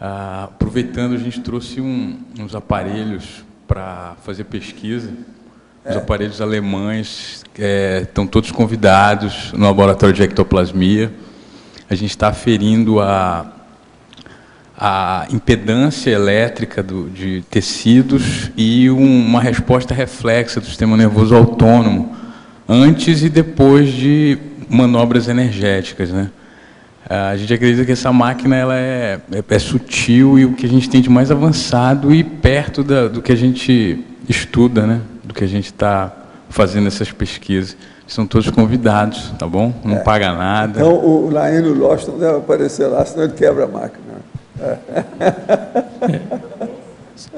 Aproveitando, a gente trouxe uns aparelhos para fazer pesquisa. Os aparelhos alemães estão todos convidados no laboratório de ectoplasmia. A gente está aferindo a impedância elétrica de tecidos e uma resposta reflexa do sistema nervoso autônomo antes e depois de manobras energéticas, né? A gente acredita que essa máquina ela é sutil e o que a gente tem de mais avançado e perto do que a gente estuda, né? Do que a gente está fazendo essas pesquisas. São todos convidados, tá bom? Não paga nada. Então, o Laíno Lost não deve aparecer lá, senão ele quebra a máquina.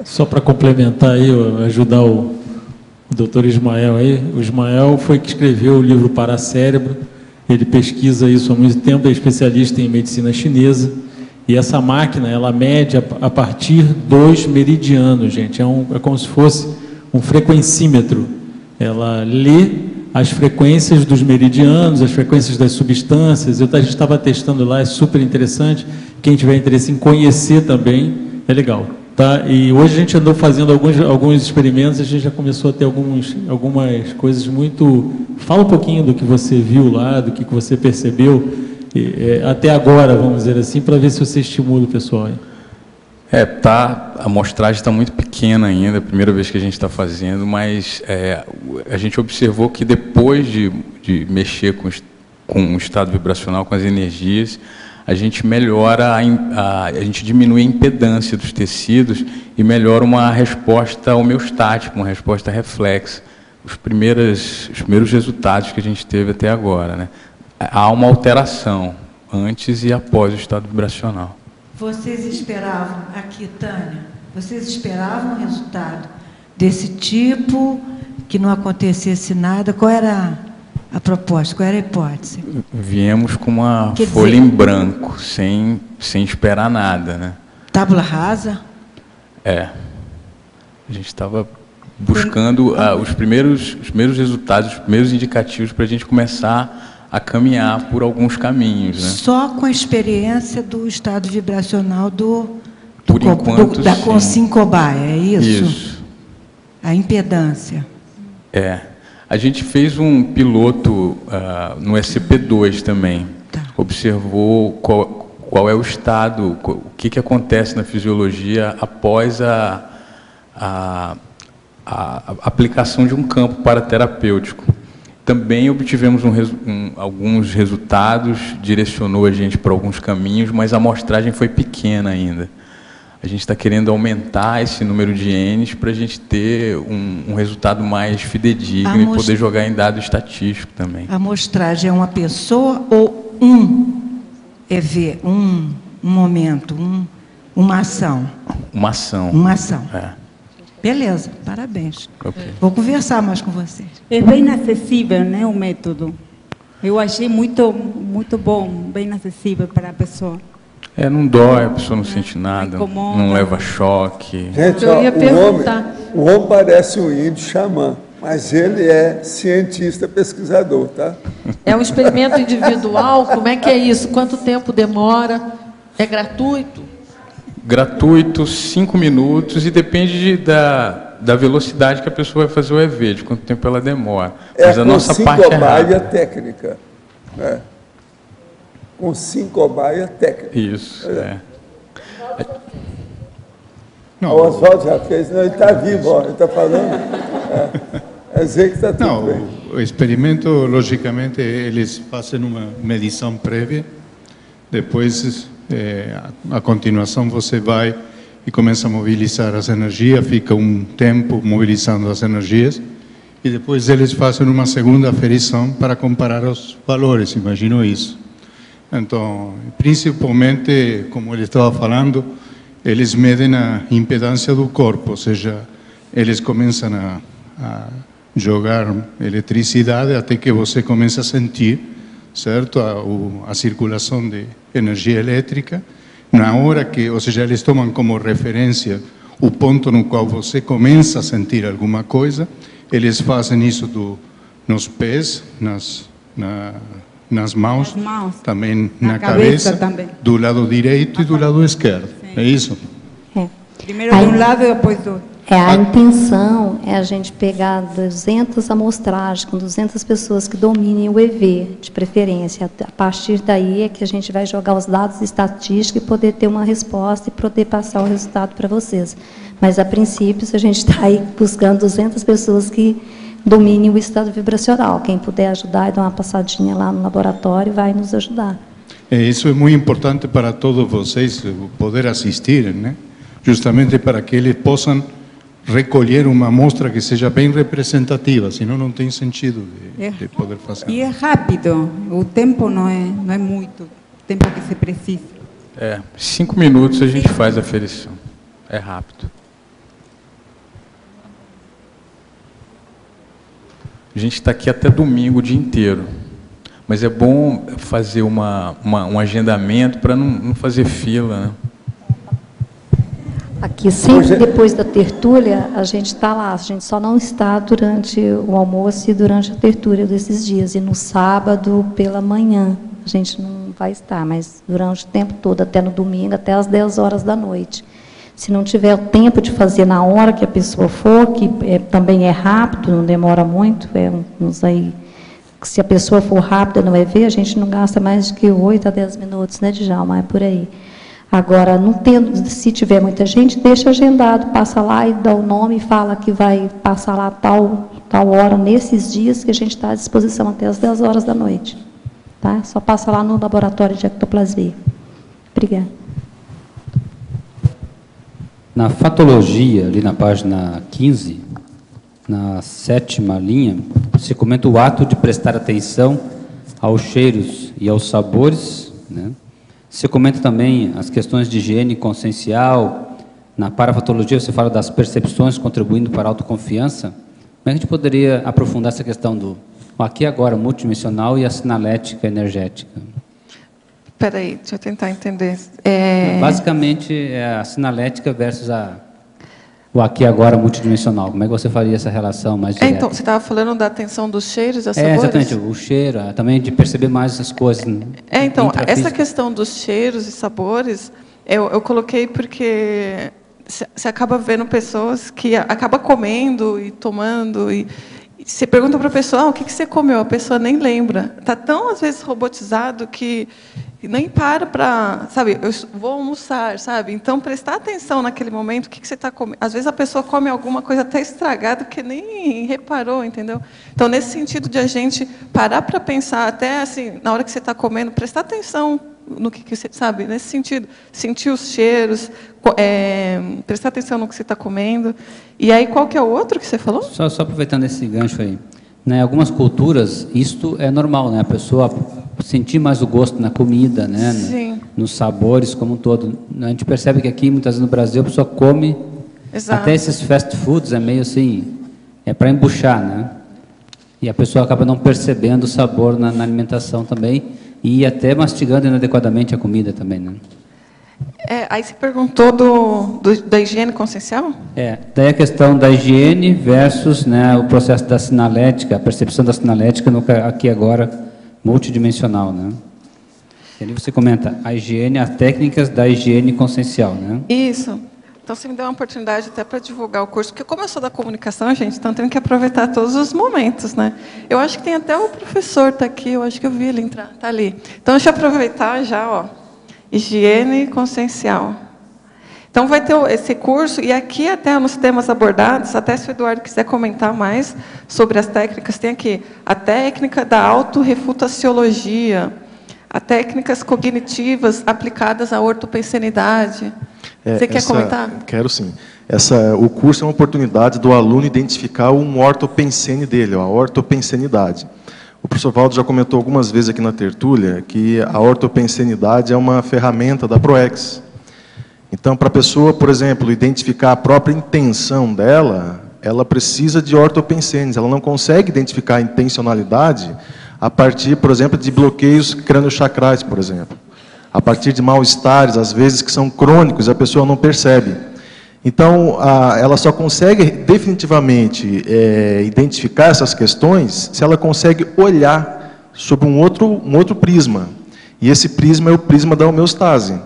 Só para complementar aí, ajudar o doutor Ismael aí. O Ismael foi que escreveu o livro Paracérebro. Ele pesquisa isso há muito tempo, é especialista em medicina chinesa. E essa máquina, ela mede a partir dos meridianos, gente. É como se fosse um frequencímetro. Ela lê as frequências dos meridianos, as frequências das substâncias. A gente estava testando lá, é super interessante. Quem tiver interesse em conhecer também, é legal. Tá? E hoje a gente andou fazendo alguns experimentos, a gente já começou a ter algumas coisas muito... Fala um pouquinho do que você viu lá, do que você percebeu, até agora, vamos dizer assim, para ver se você estimula o pessoal. A amostragem está muito pequena ainda, é a primeira vez que a gente está fazendo, mas a gente observou que depois de mexer com o estado vibracional, com as energias, a gente melhora, a gente diminui a impedância dos tecidos e melhora uma resposta homeostática, uma resposta reflexa. Os primeiros resultados que a gente teve até agora, né? Há uma alteração antes e após o estado vibracional. Vocês esperavam, aqui, Tânia, vocês esperavam um resultado desse tipo, que não acontecesse nada? Qual era a proposta, qual era a hipótese? Viemos com uma folha em branco, sem esperar nada, né? Tábula rasa? A gente estava buscando os primeiros resultados, os primeiros indicativos para a gente começar a caminhar por alguns caminhos, né? Só com a experiência do estado vibracional da Consim Cobaia, é isso? Isso. A impedância. A gente fez um piloto no SCP-2 também. Observou qual é o estado, o que acontece na fisiologia após a aplicação de um campo paraterapêutico. Também obtivemos alguns resultados, direcionou a gente para alguns caminhos, mas a amostragem foi pequena ainda. A gente está querendo aumentar esse número de N's para a gente ter um resultado mais fidedigno e poder jogar em dado estatístico também. A amostragem é uma pessoa ou um EV, um momento, uma ação? Uma ação. Uma ação. É. Beleza, parabéns. Okay. Vou conversar mais com vocês. É bem acessível, né, o método. Eu achei muito bom, bem acessível para a pessoa. Não dói, a pessoa não sente nada, não leva choque. Gente, Eu ia perguntar. O homem parece um índio xamã, mas ele é cientista, pesquisador, tá? É um experimento individual? Como é que é isso? Quanto tempo demora? É gratuito? Gratuito, 5 minutos, e depende da velocidade que a pessoa vai fazer o EV, de quanto tempo ela demora. Mas a nossa parte é rápida. técnica. Né? Com sincobaia técnica. Isso, Não, o Oswaldo já fez, não, ele está vivo, ó, ele está falando. É dizer que está tudo bem. O experimento, logicamente, eles fazem uma medição prévia, depois, a continuação, você vai e começa a mobilizar as energias, fica um tempo mobilizando as energias, e depois eles fazem uma segunda aferição para comparar os valores, imagino isso. Então, principalmente, como ele estava falando, eles medem a impedância do corpo, ou seja, eles começam a jogar eletricidade até que você comece a sentir, certo, a circulação de energia elétrica. Na hora que, ou seja, eles tomam como referência o ponto no qual você começa a sentir alguma coisa, eles fazem isso nos pés, nas mãos, também na cabeça também. Do lado direito e do lado esquerdo. Sim. É isso? Primeiro de um lado e depois do outro. A intenção é a gente pegar 200 amostragens, com 200 pessoas que dominem o EV, de preferência. A partir daí é que a gente vai jogar os dados estatísticos e poder ter uma resposta e poder passar o resultado para vocês. Mas, a princípio, a gente está aí buscando 200 pessoas que dominem o estado vibracional. Quem puder ajudar e dar uma passadinha lá no laboratório vai nos ajudar. Isso é muito importante para todos vocês poder assistir, né? Justamente para que eles possam recolher uma amostra que seja bem representativa, senão não tem sentido de poder fazer. E é rápido, o tempo não é muito, o tempo que se precisa. 5 minutos a gente faz a aferição, é rápido. A gente está aqui até domingo o dia inteiro, mas é bom fazer um agendamento para não fazer fila, né? Aqui, sempre depois da tertúlia, a gente está lá, a gente só não está durante o almoço e durante a tertúlia desses dias, e no sábado pela manhã a gente não vai estar, mas durante o tempo todo, até no domingo, até às 10 horas da noite. Se não tiver o tempo de fazer na hora que a pessoa for, que também é rápido, não demora muito, se a pessoa for rápida no EV, a gente não gasta mais do que 8 a 10 minutos, né, Djalma? É por aí. Agora, se tiver muita gente, deixa agendado, passa lá e dá o nome e fala que vai passar lá tal hora, nesses dias que a gente está à disposição até as 10 horas da noite. Tá? Só passa lá no laboratório de ectoplasmia. Obrigada. Na fatologia, ali na página 15, na 7ª linha, você comenta o ato de prestar atenção aos cheiros e aos sabores, né? Você comenta também as questões de higiene consciencial. Na parafatologia, você fala das percepções contribuindo para a autoconfiança. Como é que a gente poderia aprofundar essa questão do aqui e agora multidimensional e a sinalética energética? Espera aí, deixa eu tentar entender. Basicamente, é a sinalética versus o aqui e agora multidimensional. Como é que você faria essa relação mais direta? Então, você estava falando da atenção dos cheiros e sabores? Exatamente, o cheiro, também de perceber mais essas coisas. Então, essa questão dos cheiros e sabores, eu coloquei porque você acaba vendo pessoas que acabam comendo e tomando, e você pergunta para a pessoa, o que você comeu? A pessoa nem lembra. Está tão, às vezes, robotizado que nem para, sabe, eu vou almoçar, sabe? Então, prestar atenção naquele momento, o que você está comendo. Às vezes, a pessoa come alguma coisa até estragada que nem reparou, entendeu? Então, nesse sentido de a gente parar para pensar, até assim, na hora que você está comendo, prestar atenção no que você sabe, nesse sentido, sentir os cheiros, prestar atenção no que você está comendo. E aí, qual que é o outro que você falou? Só aproveitando esse gancho aí. Em algumas culturas, isto é normal, né? A pessoa sentir mais o gosto na comida, né? Sim. Nos sabores como um todo. A gente percebe que aqui, muitas vezes no Brasil, a pessoa come, Exato. Até esses fast foods é meio assim, é para embuchar, né? E a pessoa acaba não percebendo o sabor na alimentação também e até mastigando inadequadamente a comida também, né? Aí você perguntou da higiene consciencial? Daí a questão da higiene versus, né, o processo da sinalética, a percepção da sinalética no aqui agora multidimensional, né? E ali você comenta a higiene, as técnicas da higiene consciencial, né? Isso. Então, você me deu uma oportunidade até para divulgar o curso, porque como eu sou da comunicação, gente, então tenho que aproveitar todos os momentos, né? Eu acho que tem até o professor tá aqui, eu acho que eu vi ele entrar, tá ali. Então, deixa eu aproveitar já, ó. Higiene consciencial. Então, vai ter esse curso, e aqui até nos temas abordados, até se o Eduardo quiser comentar mais sobre as técnicas, tem aqui a técnica da autorrefutaciologia, as técnicas cognitivas aplicadas à ortopensenidade. Você quer comentar? Quero sim. O curso é uma oportunidade do aluno identificar um ortopensene dele, a ortopensenidade. O professor Valdo já comentou algumas vezes aqui na tertúlia que a ortopensenidade é uma ferramenta da ProEx. Então, para a pessoa, por exemplo, identificar a própria intenção dela, ela precisa de ortopensenes. Ela não consegue identificar a intencionalidade a partir, por exemplo, de bloqueios crânio-chacrais, por exemplo. A partir de mal-estares, às vezes, que são crônicos, a pessoa não percebe. Então, ela só consegue definitivamente identificar essas questões se ela consegue olhar sobre um outro prisma. E esse prisma é o prisma da homeostase.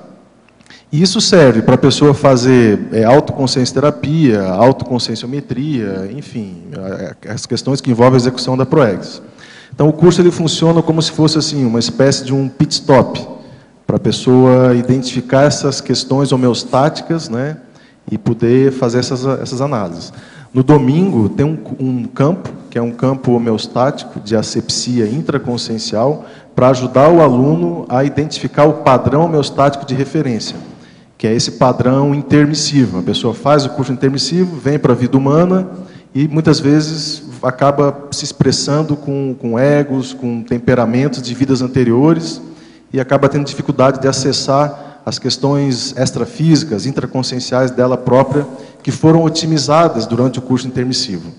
E isso serve para a pessoa fazer autoconsciência terapia, autoconscienciometria, enfim, as questões que envolvem a execução da ProEx. Então, o curso ele funciona como se fosse assim, uma espécie de um pit stop, para a pessoa identificar essas questões homeostáticas, né, e poder fazer essas análises. No domingo, tem um campo, que é um campo homeostático de asepsia intraconsciencial, para ajudar o aluno a identificar o padrão homeostático de referência, que é esse padrão intermissivo. A pessoa faz o curso intermissivo, vem para a vida humana e, muitas vezes, acaba se expressando com egos, com temperamentos de vidas anteriores, e acaba tendo dificuldade de acessar as questões extrafísicas, intraconscienciais dela própria, que foram otimizadas durante o curso intermissivo.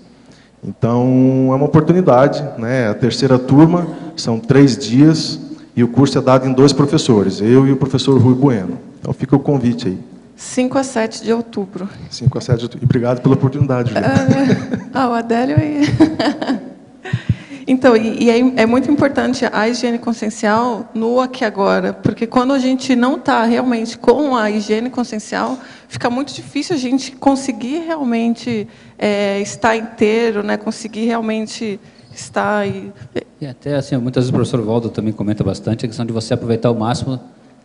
Então, é uma oportunidade, né? A terceira turma, são 3 dias, e o curso é dado em 2 professores, eu e o professor Rui Bueno. Então, fica o convite aí. 5 a 7 de outubro. 5 a 7 de outubro. E obrigado pela oportunidade, Juliana. O Adélio aí. Então, é muito importante a higiene consciencial no aqui e agora, porque quando a gente não está realmente com a higiene consciencial, fica muito difícil a gente conseguir realmente estar inteiro, né? Conseguir realmente estar... E até assim, muitas vezes o professor Valdo também comenta bastante a questão de você aproveitar o máximo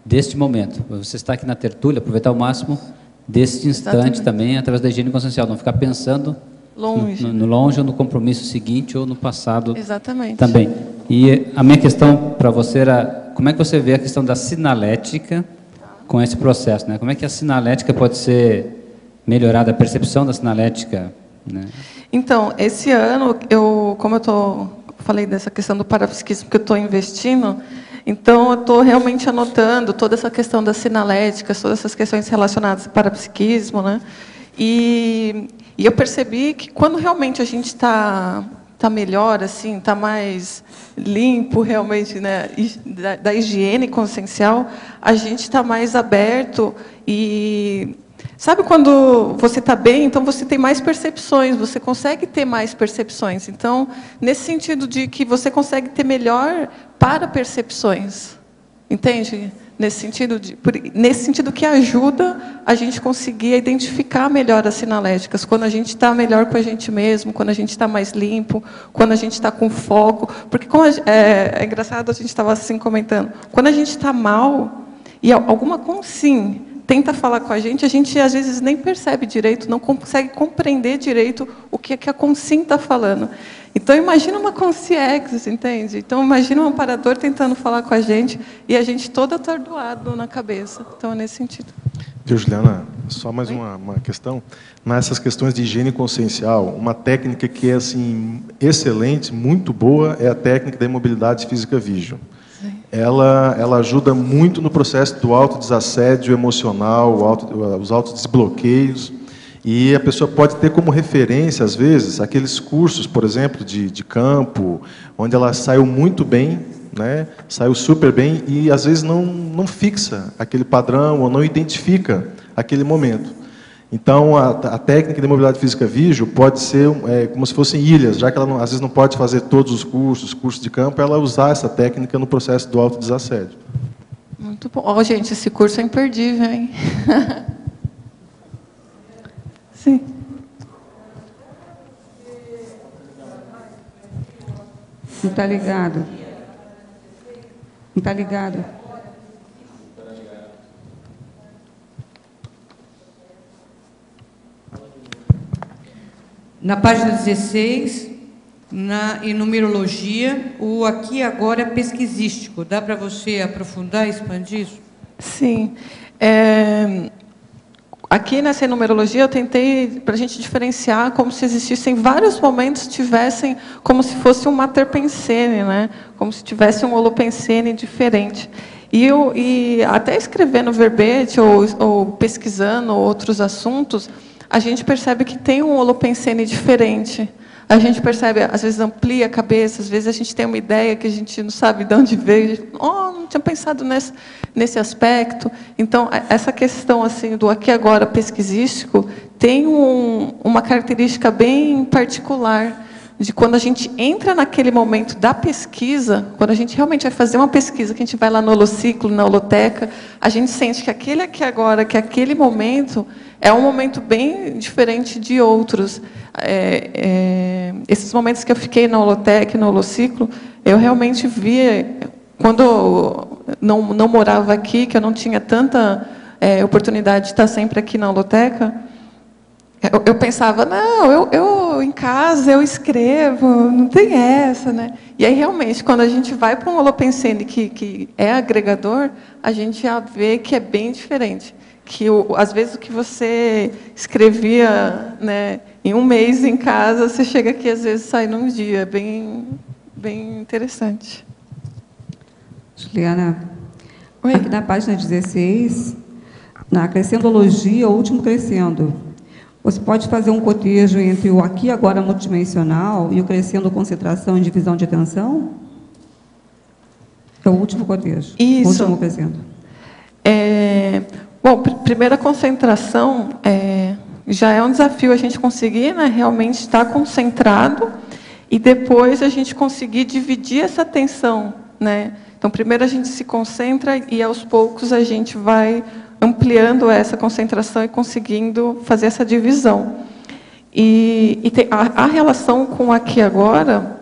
deste momento. Você está aqui na tertúlia, aproveitar o máximo deste instante. Exatamente. Também, através da higiene consciencial, não ficar pensando longe. No longe ou no compromisso seguinte ou no passado. Exatamente. Também. E a minha questão para você era, como é que você vê a questão da sinalética com esse processo, né? Como é que a sinalética pode ser melhorada, a percepção da sinalética, né? Então, esse ano, como eu falei dessa questão do parapsiquismo que eu estou investindo, então eu estou realmente anotando toda essa questão das sinaléticas, todas essas questões relacionadas ao parapsiquismo, né? E eu percebi que quando realmente a gente está melhor, assim, está mais limpo realmente, né, da higiene consciencial, a gente está mais aberto e... Sabe quando você está bem, então você tem mais percepções, você consegue ter mais percepções. Então, nesse sentido de que você consegue ter melhor para percepções, entende? Nesse sentido que ajuda a gente conseguir identificar melhor as sinaléticas, quando a gente está melhor com a gente mesmo, quando a gente está mais limpo, quando a gente está com foco. Porque como é engraçado, a gente estava assim comentando, quando a gente está mal, e alguma sim, tenta falar com a gente às vezes nem percebe direito, não consegue compreender direito o que a Consim está falando. Então, imagina uma Consciência, entende? Então, imagina um amparador tentando falar com a gente e a gente todo atordoado na cabeça. Então, é nesse sentido. Viu, Juliana? Só mais uma questão. Nessas questões de higiene consciencial, uma técnica que é assim, excelente, muito boa, é a técnica da imobilidade física vígio. Ela ajuda muito no processo do autodesassédio emocional, os autodesbloqueios. E a pessoa pode ter como referência, às vezes, aqueles cursos, por exemplo, de campo, onde ela saiu muito bem, né? Saiu super bem e, às vezes, não fixa aquele padrão ou não identifica aquele momento. Então, a técnica de mobilidade física vígio pode ser como se fossem ilhas, já que ela, às vezes, não pode fazer todos os cursos de campo, ela usar essa técnica no processo do autodesassédio. Muito bom. Oh, gente, esse curso é imperdível, hein? Sim. Não está ligado. Não está ligado. Na página 16, em numerologia, o aqui e agora é pesquisístico. Dá para você aprofundar e expandir isso? Sim. Aqui nessa numerologia eu tentei, para a gente diferenciar, como se existissem vários momentos, tivessem como se fosse um mater pensene, né? Como se tivesse um holopensene diferente. E até escrevendo verbete ou pesquisando outros assuntos, a gente percebe que tem um holopensene diferente. A gente percebe, às vezes amplia a cabeça, às vezes a gente tem uma ideia que a gente não sabe de onde veio. Não tinha pensado nesse aspecto. Então, essa questão assim do aqui agora pesquisístico tem uma característica bem particular de quando a gente entra naquele momento da pesquisa, quando a gente realmente vai fazer uma pesquisa, que a gente vai lá no holociclo, na holoteca, a gente sente que aquele aqui agora, que aquele momento é um momento bem diferente de outros. Esses momentos que eu fiquei na holoteca, no holociclo, eu realmente via, quando eu não morava aqui, que eu não tinha tanta oportunidade de estar sempre aqui na holoteca, eu pensava, não, eu em casa eu escrevo, não tem essa, né? E aí, realmente, quando a gente vai para um holopensene que é agregador, a gente já vê que é bem diferente. Que, às vezes, o que você escrevia, né, em um mês em casa, você chega aqui, às vezes, sai num dia. Bem interessante. Juliana, aqui na página 16, na crescendologia, o último crescendo, você pode fazer um cotejo entre o aqui agora multidimensional e o crescendo concentração e divisão de atenção? É o último cotejo. Isso. O último crescendo. Bom, primeira concentração, já é um desafio a gente conseguir, né, realmente estar concentrado e depois a gente conseguir dividir essa atenção, né? Então, primeiro a gente se concentra e, aos poucos, a gente vai ampliando essa concentração e conseguindo fazer essa divisão. E tem a relação com o aqui e agora,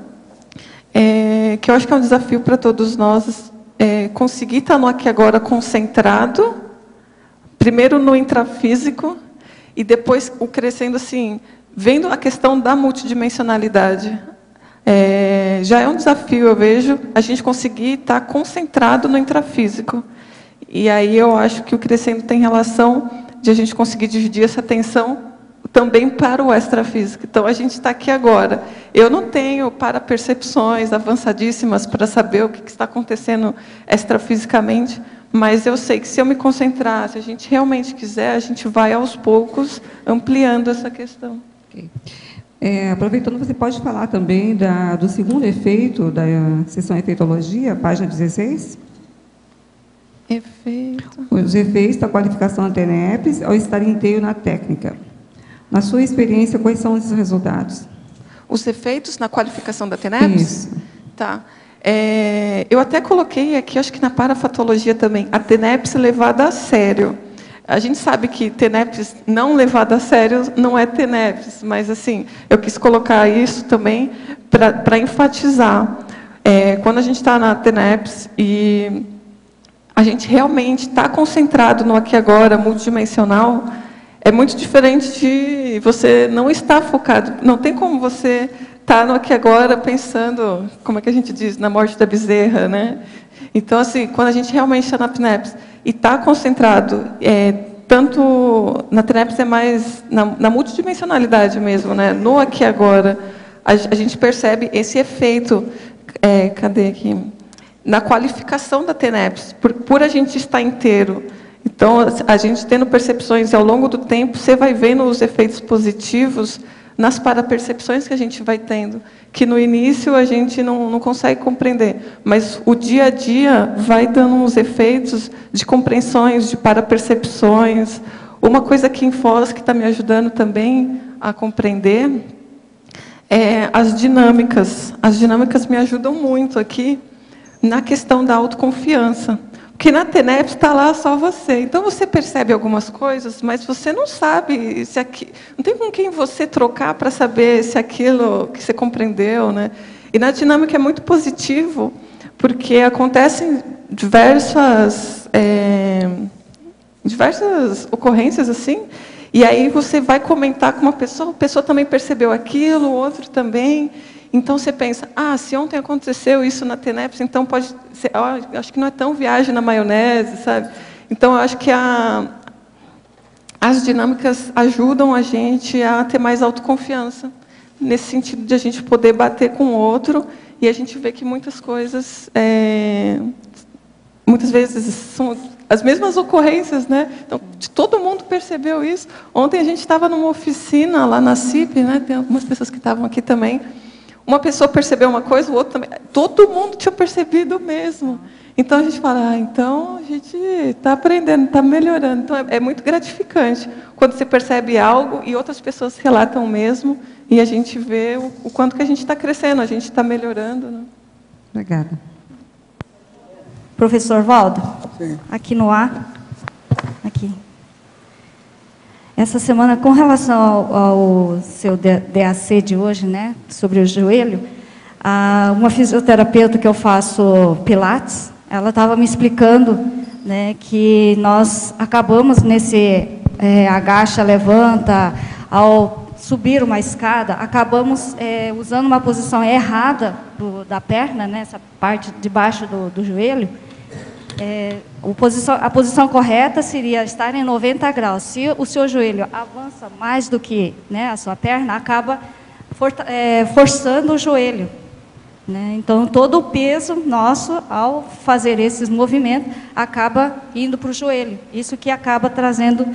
que eu acho que é um desafio para todos nós, conseguir estar no aqui e agora concentrado, primeiro no intrafísico, e depois o crescendo assim, vendo a questão da multidimensionalidade. Já é um desafio, eu vejo, a gente conseguir estar concentrado no intrafísico. E aí eu acho que o crescendo tem relação de a gente conseguir dividir essa atenção também para o extrafísico. Então, a gente está aqui agora. Eu não tenho parapercepções avançadíssimas para saber o que está acontecendo extrafisicamente, mas eu sei que se eu me concentrar, se a gente realmente quiser, a gente vai aos poucos ampliando essa questão. Okay. Aproveitando, você pode falar também do segundo efeito da sessão Efeitologia, página 16? Efeito. Os efeitos da qualificação TENEPS ao estar inteiro na técnica. Na sua experiência, quais são esses resultados? Os efeitos na qualificação da TENEPS? Isso. Tá. Eu até coloquei aqui, acho que na parafatologia também, a TENEPS levada a sério. A gente sabe que TENEPS não levada a sério não é TENEPS, mas assim, eu quis colocar isso também para enfatizar. Quando a gente está na TENEPS e a gente realmente está concentrado no aqui e agora, multidimensional, é muito diferente de você não estar focado. Não tem como você estar no aqui e agora pensando, como é que a gente diz, na morte da bezerra, né? Então, assim, quando a gente realmente está na TNEPS e está concentrado, tanto na TNEPS é mais na multidimensionalidade mesmo, né? No aqui e agora, a gente percebe esse efeito, cadê aqui? Na qualificação da TNEPS, por a gente estar inteiro. Então, a gente tendo percepções e ao longo do tempo, você vai vendo os efeitos positivos nas parapercepções que a gente vai tendo, que no início a gente não consegue compreender, mas o dia a dia vai dando uns efeitos de compreensões, de parapercepções. Uma coisa aqui em Foz que está me ajudando também a compreender é as dinâmicas. As dinâmicas me ajudam muito aqui na questão da autoconfiança. Porque na TNEPS está lá só você. Então, você percebe algumas coisas, mas você não sabe se não tem com quem você trocar para saber se aquilo que você compreendeu, né? E na dinâmica é muito positivo, porque acontecem diversas ocorrências assim, e aí você vai comentar com uma pessoa, a pessoa também percebeu aquilo, o outro também. Então, você pensa, se ontem aconteceu isso na TNEPS, então pode ser, acho que não é tão viagem na maionese, sabe? Então, eu acho que as dinâmicas ajudam a gente a ter mais autoconfiança, nesse sentido de a gente poder bater com o outro, e a gente vê que muitas coisas, muitas vezes, são as mesmas ocorrências, né? Então, todo mundo percebeu isso. Ontem a gente estava numa oficina lá na CIP, né? Tem algumas pessoas que estavam aqui também. Uma pessoa percebeu uma coisa, o outro também. Todo mundo tinha percebido mesmo. Então, a gente fala, então, a gente está aprendendo, está melhorando. Então, é muito gratificante quando você percebe algo e outras pessoas relatam o mesmo, e a gente vê o quanto que a gente está crescendo, a gente está melhorando. Né? Obrigada. Professor Valdo, Sim. Aqui no ar. Aqui. Essa semana, com relação ao seu DAC de hoje, né, sobre o joelho, uma fisioterapeuta que eu faço Pilates, ela estava me explicando, né, que nós acabamos nesse agacha, levanta, ao subir uma escada, acabamos usando uma posição errada da perna, né, essa parte de baixo do joelho. A posição correta seria estar em 90 graus. Se o seu joelho avança mais do que, né, a sua perna, acaba forçando o joelho. Né? Então, todo o peso nosso, ao fazer esses movimentos, acaba indo para o joelho. Isso que acaba trazendo,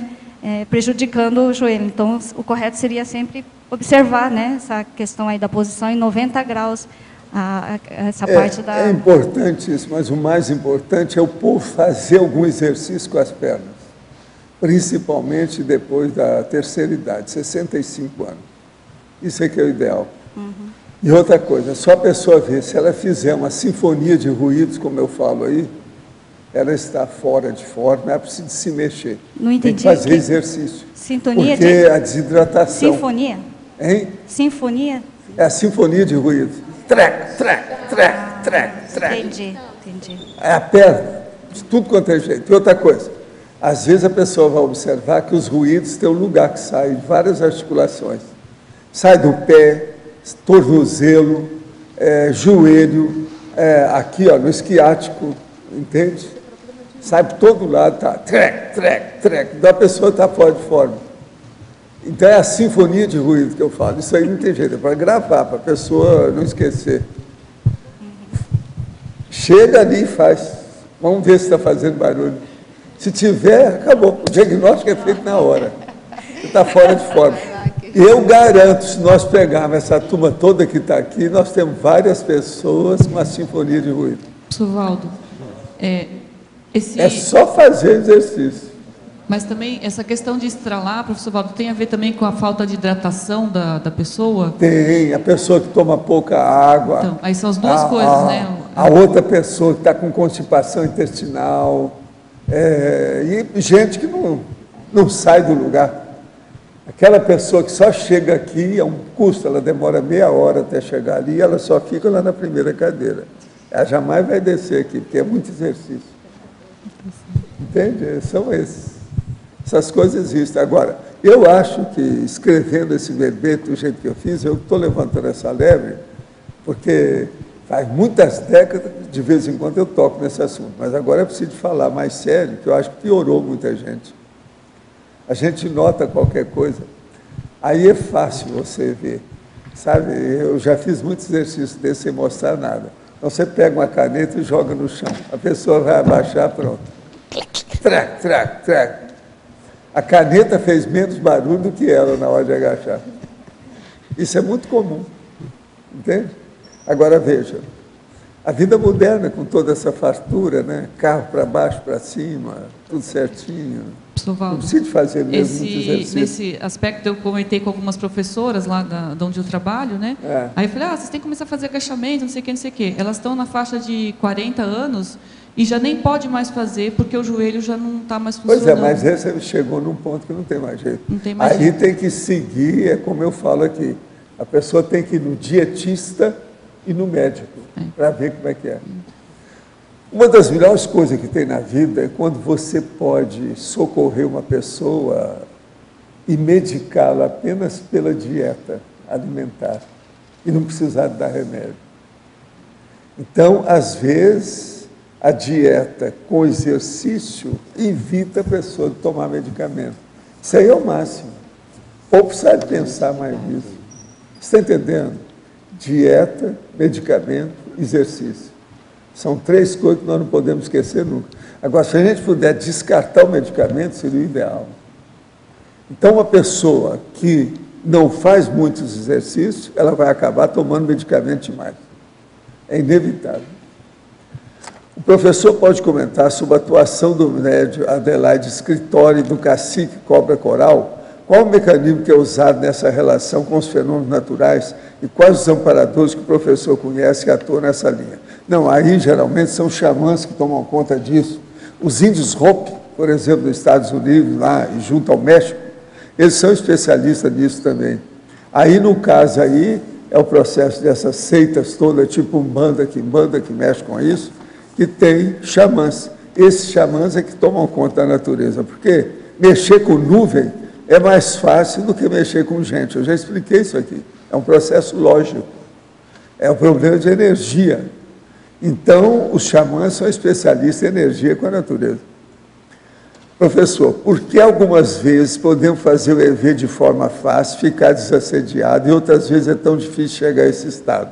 prejudicando o joelho. Então, o correto seria sempre observar, né, essa questão aí da posição em 90 graus. Essa parte da... É importante isso, mas o mais importante é o povo fazer algum exercício com as pernas, principalmente depois da terceira idade, 65 anos. Isso é que é o ideal. Uhum. E outra coisa, só a pessoa ver, se ela fizer uma sinfonia de ruídos, como eu falo aí, ela está fora de forma, não é preciso se mexer. Não entendi. Tem que fazer exercício. Sintonia porque a desidratação... Sinfonia? Hein? Sinfonia? É a sinfonia de ruídos. Trec, trec, trec, trec, trec. Entendi. É a perna, de tudo quanto é jeito. E outra coisa, às vezes a pessoa vai observar que os ruídos têm um lugar que sai de várias articulações. Sai do pé, tornozelo, joelho, aqui ó, no esquiático, entende? Sai por todo lado, tá? Trec, trec, trec. Então a pessoa está fora de forma. Então, é a sinfonia de ruído que eu falo. Isso aí não tem jeito, é para gravar, para a pessoa não esquecer. Chega ali e faz. Vamos ver se está fazendo barulho. Se tiver, acabou. O diagnóstico é feito na hora. Você está fora de forma. Eu garanto, se nós pegarmos essa turma toda que está aqui, nós temos várias pessoas com a sinfonia de ruído. Professor Valdo, É só fazer exercício. Mas também, essa questão de estralar, professor Valdo, tem a ver também com a falta de hidratação da pessoa? Tem, a pessoa que toma pouca água. Então, aí são as duas coisas, né? A outra pessoa que está com constipação intestinal, e gente que não sai do lugar. Aquela pessoa que só chega aqui, é um custo, ela demora meia hora até chegar ali, ela só fica lá na primeira cadeira. Ela jamais vai descer aqui, porque é muito exercício. Entende? São esses. Essas coisas existem. Agora, eu acho que escrevendo esse verbete do jeito que eu fiz, eu estou levantando essa lebre, porque faz muitas décadas, de vez em quando eu toco nesse assunto, mas agora é preciso falar mais sério, que eu acho que piorou muita gente. A gente nota qualquer coisa, aí é fácil você ver, sabe? Eu já fiz muitos exercícios desse sem mostrar nada. Então você pega uma caneta e joga no chão, a pessoa vai abaixar, pronto. Trac, trac, trac. A caneta fez menos barulho do que ela na hora de agachar. Isso é muito comum, entende? Agora veja, a vida moderna com toda essa fartura, né? Carro para baixo, para cima, tudo certinho. Não precisa fazer mesmo muito exercício. Nesse aspecto eu comentei com algumas professoras lá de onde eu trabalho, né? Aí eu falei, vocês têm que começar a fazer agachamento, não sei o que, não sei o que. Elas estão na faixa de 40 anos e já nem pode mais fazer porque o joelho já não está mais funcionando. Pois é, mas você chegou num ponto que não tem mais jeito. Não tem mais Aí jeito. tem que seguir, é como eu falo aqui, a pessoa tem que ir no dietista e no médico, para ver como é que é. Uma das melhores coisas que tem na vida é quando você pode socorrer uma pessoa e medicá-la apenas pela dieta alimentar e não precisar dar remédio. Então, às vezes, a dieta com exercício evita a pessoa de tomar medicamento. Isso aí é o máximo. Ou precisa pensar mais nisso. Você está entendendo? Dieta, medicamento, exercício. São três coisas que nós não podemos esquecer nunca. Agora, se a gente puder descartar o medicamento, seria o ideal. Então, uma pessoa que não faz muitos exercícios, ela vai acabar tomando medicamento demais. É inevitável. O professor pode comentar sobre a atuação do médium Adelaide Scritori do cacique cobra coral. Qual o mecanismo que é usado nessa relação com os fenômenos naturais e quais os amparadores que o professor conhece que atuam nessa linha? Não, aí geralmente são xamãs que tomam conta disso. Os índios Hopi, por exemplo, nos Estados Unidos, lá e junto ao México, eles são especialistas nisso também. Aí, no caso aí, é o processo dessas seitas todas, tipo Umbanda que mexe com isso, que tem xamãs. Esses xamãs é que tomam conta da natureza, porque mexer com nuvem é mais fácil do que mexer com gente. Eu já expliquei isso aqui. É um processo lógico. É um problema de energia. Então, os xamãs são especialistas em energia com a natureza. Professor, por que algumas vezes podemos fazer o EV de forma fácil, ficar desassediado, e outras vezes é tão difícil chegar a esse estado?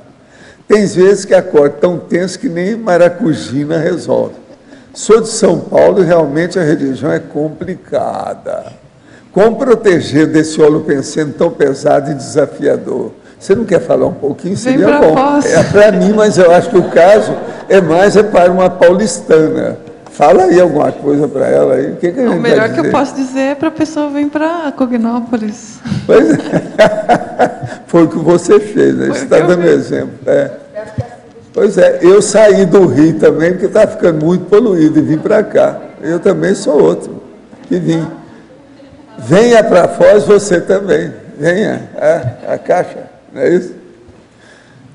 Tem vezes que acorda tão tenso que nem maracujina resolve. Sou de São Paulo e realmente a religião é complicada. Como proteger desse holopensene tão pesado e desafiador? Você não quer falar um pouquinho? Seria bom. É para mim, mas eu acho que o caso é mais para uma paulistana. Fala aí alguma coisa para ela aí. O que a gente o melhor que eu posso dizer é para a pessoa vir para Cognópolis. Pois é. Foi o que você fez, né? Você está dando exemplo. É. Pois é, eu saí do Rio também, porque está ficando muito poluído, e vim para cá. Eu também sou outro que vim. Venha para Foz, você também. Venha, a caixa, não é isso?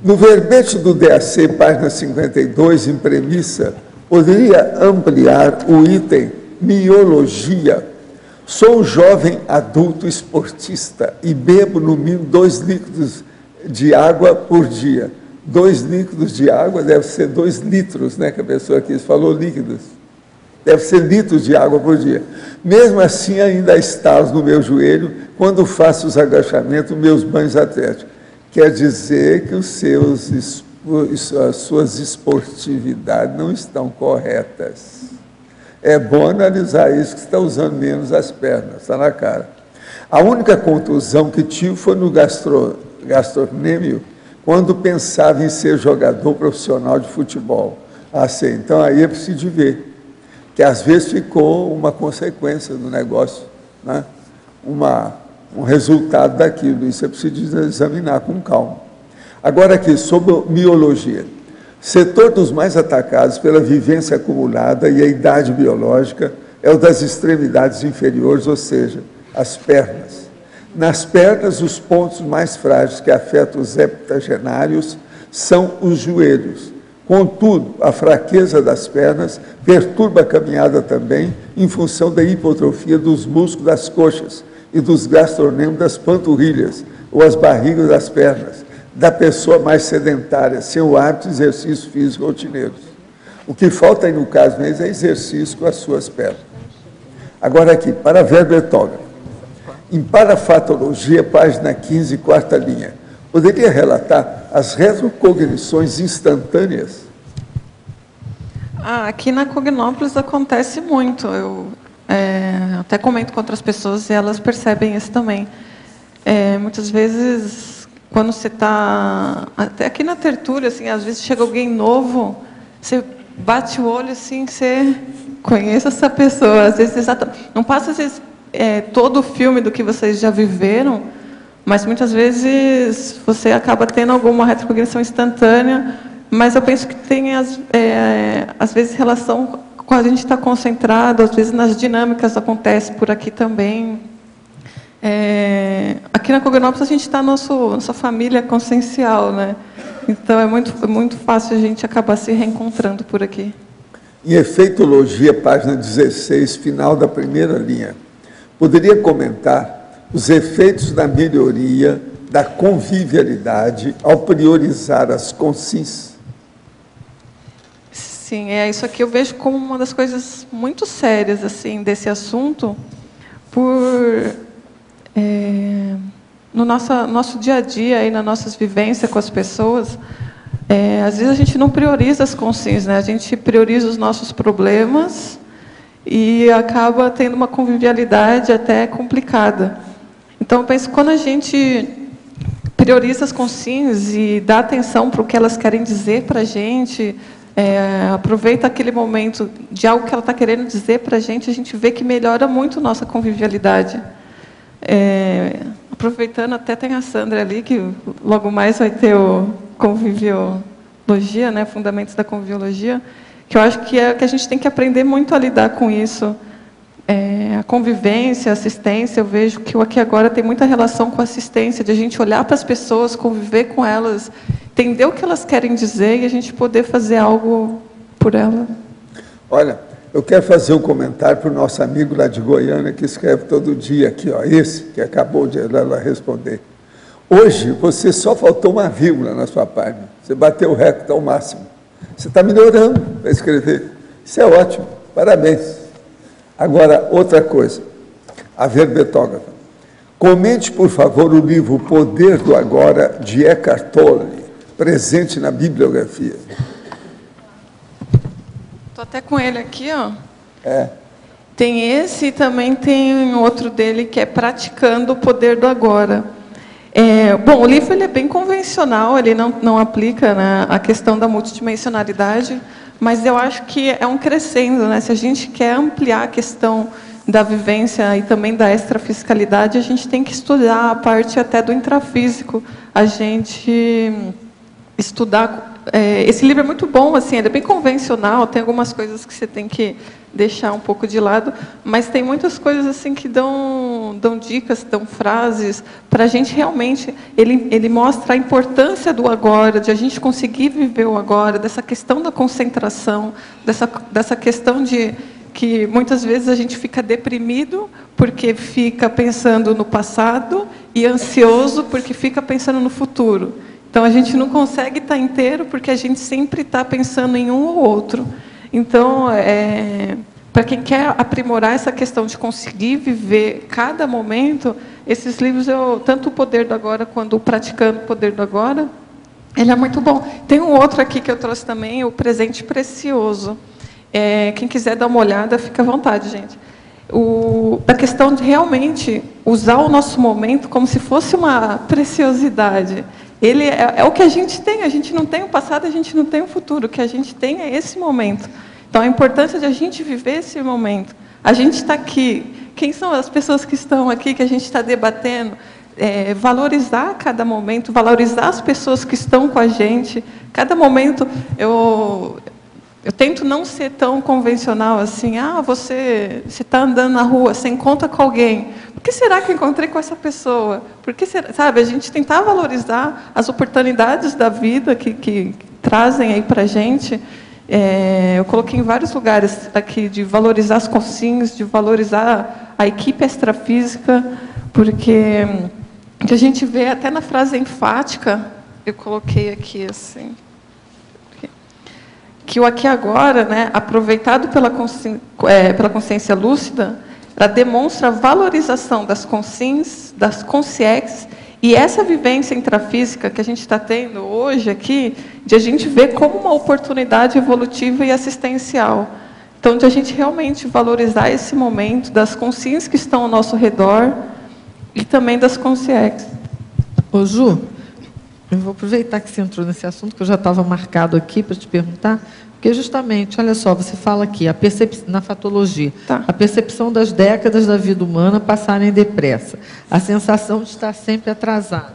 No verbete do DAC, página 52, em premissa, poderia ampliar o item miologia. Sou um jovem adulto esportista e bebo no mínimo 2 litros de água por dia. 2 litros de água deve ser 2 litros, né, que a pessoa aqui falou líquidos. Deve ser litros de água por dia. Mesmo assim, ainda há estalos no meu joelho quando faço os agachamentos, meus banhos atléticos. Quer dizer que as suas esportividades não estão corretas. É bom analisar isso, que você está usando menos as pernas, está na cara. A única contusão que tive foi no gastrocnêmio, quando pensava em ser jogador profissional de futebol. Assim, então aí é preciso ver, que às vezes ficou uma consequência do negócio, né? Um resultado daquilo. Isso é preciso examinar com calma. Agora aqui, sobre miologia. Setor dos mais atacados pela vivência acumulada e a idade biológica é o das extremidades inferiores, ou seja, as pernas. Nas pernas, os pontos mais frágeis que afetam os heptagenários são os joelhos. Contudo, a fraqueza das pernas perturba a caminhada também, em função da hipotrofia dos músculos das coxas e dos gastrocnêmicos das panturrilhas, ou as barrigas das pernas, da pessoa mais sedentária, sem o hábito de exercício físico rotineiros. O que falta aí, no caso mesmo, é exercício com as suas pernas. Agora aqui, para verbo etógrafo. Em parafatologia, página 15, quarta linha, poderia relatar as retrocognições instantâneas? Aqui na Cognópolis acontece muito. Eu até comento com outras pessoas e elas percebem isso também. Muitas vezes, quando você está... Até aqui na tertúlia, assim, às vezes chega alguém novo, você bate o olho assim, você conhece essa pessoa. Às vezes, não passa, às vezes, todo o filme do que vocês já viveram, mas muitas vezes você acaba tendo alguma retrocognição instantânea, mas eu penso que tem, às vezes, relação com a gente estar concentrado, às vezes nas dinâmicas acontece por aqui também. Aqui na Cognópolis a gente está nossa família consciencial, né? Então é muito fácil a gente acabar se reencontrando por aqui. Em efeitologia, página 16, final da primeira linha, poderia comentar os efeitos da melhoria da convivialidade ao priorizar as consins? Sim, isso aqui eu vejo como uma das coisas muito sérias assim desse assunto, no nosso dia a dia, aí, nas nossas vivências com as pessoas, às vezes a gente não prioriza as consins, né? A gente prioriza os nossos problemas e acaba tendo uma convivialidade até complicada. Então, eu penso que quando a gente prioriza as consins e dá atenção para o que elas querem dizer para a gente, aproveita aquele momento de algo que ela está querendo dizer para a gente vê que melhora muito a nossa convivialidade. Aproveitando, até tem a Sandra ali, que logo mais vai ter o conviviologia, né, fundamentos da conviviologia, que eu acho que que a gente tem que aprender muito a lidar com isso. A convivência, a assistência, eu vejo que o Aqui Agora tem muita relação com a assistência, de a gente olhar para as pessoas, conviver com elas, entender o que elas querem dizer e a gente poder fazer algo por ela. Olha, eu quero fazer um comentário para o nosso amigo lá de Goiânia, que escreve todo dia aqui, ó, esse que acabou de ela responder. Hoje, você só faltou uma vírgula na sua página. Você bateu o recorde ao máximo. Você está melhorando para escrever. Isso é ótimo. Parabéns. Agora, outra coisa. A verbetógrafa. Comente, por favor, o livro Poder do Agora, de Eckhart Tolle, presente na bibliografia. Estou até com ele aqui, ó. Tem esse e também tem outro dele que é Praticando o Poder do Agora. Bom, o livro ele é bem convencional, ele não aplica, né, a questão da multidimensionalidade, mas eu acho que é um crescendo, né? Se a gente quer ampliar a questão da vivência e também da extrafisicalidade, a gente tem que estudar a parte até do intrafísico, a gente estudar. Esse livro é muito bom, assim, ele é bem convencional, tem algumas coisas que você tem que deixar um pouco de lado, mas tem muitas coisas assim que dão dicas, dão frases, para a gente realmente, ele mostra a importância do agora, de a gente conseguir viver o agora, dessa questão da concentração, dessa questão de que muitas vezes a gente fica deprimido porque fica pensando no passado e ansioso porque fica pensando no futuro. Então, a gente não consegue estar inteiro porque a gente sempre está pensando em um ou outro. Então, para quem quer aprimorar essa questão de conseguir viver cada momento, esses livros, tanto o Poder do Agora quanto o Praticando o Poder do Agora, ele é muito bom. Tem um outro aqui que eu trouxe também, o Presente Precioso. Quem quiser dar uma olhada, fica à vontade, gente. A questão de realmente usar o nosso momento como se fosse uma preciosidade. Ele é o que a gente não tem o passado, a gente não tem o futuro, o que a gente tem é esse momento. Então, a importância de a gente viver esse momento. A gente está aqui, quem são as pessoas que estão aqui, que a gente está debatendo? Valorizar cada momento, valorizar as pessoas que estão com a gente. Cada momento, eu tento não ser tão convencional assim, você está andando na rua, você encontra com alguém. Por que será que eu encontrei com essa pessoa? Por que será, sabe, a gente tentar valorizar as oportunidades da vida que trazem aí para a gente, eu coloquei em vários lugares aqui, de valorizar as consciências, de valorizar a equipe extrafísica, porque que a gente vê até na frase enfática, eu coloquei aqui assim, que o aqui e agora, né, aproveitado pela consciência lúcida, ela demonstra a valorização das consciências, das consciências, e essa vivência intrafísica que a gente está tendo hoje aqui, de a gente ver como uma oportunidade evolutiva e assistencial. Então, de a gente realmente valorizar esse momento das consciências que estão ao nosso redor e também das consciências. Ô, Ju, eu vou aproveitar que você entrou nesse assunto, que eu já estava marcado aqui para te perguntar, porque justamente, olha só, você fala aqui, na fatologia, a percepção das décadas da vida humana passarem depressa, a sensação de estar sempre atrasado.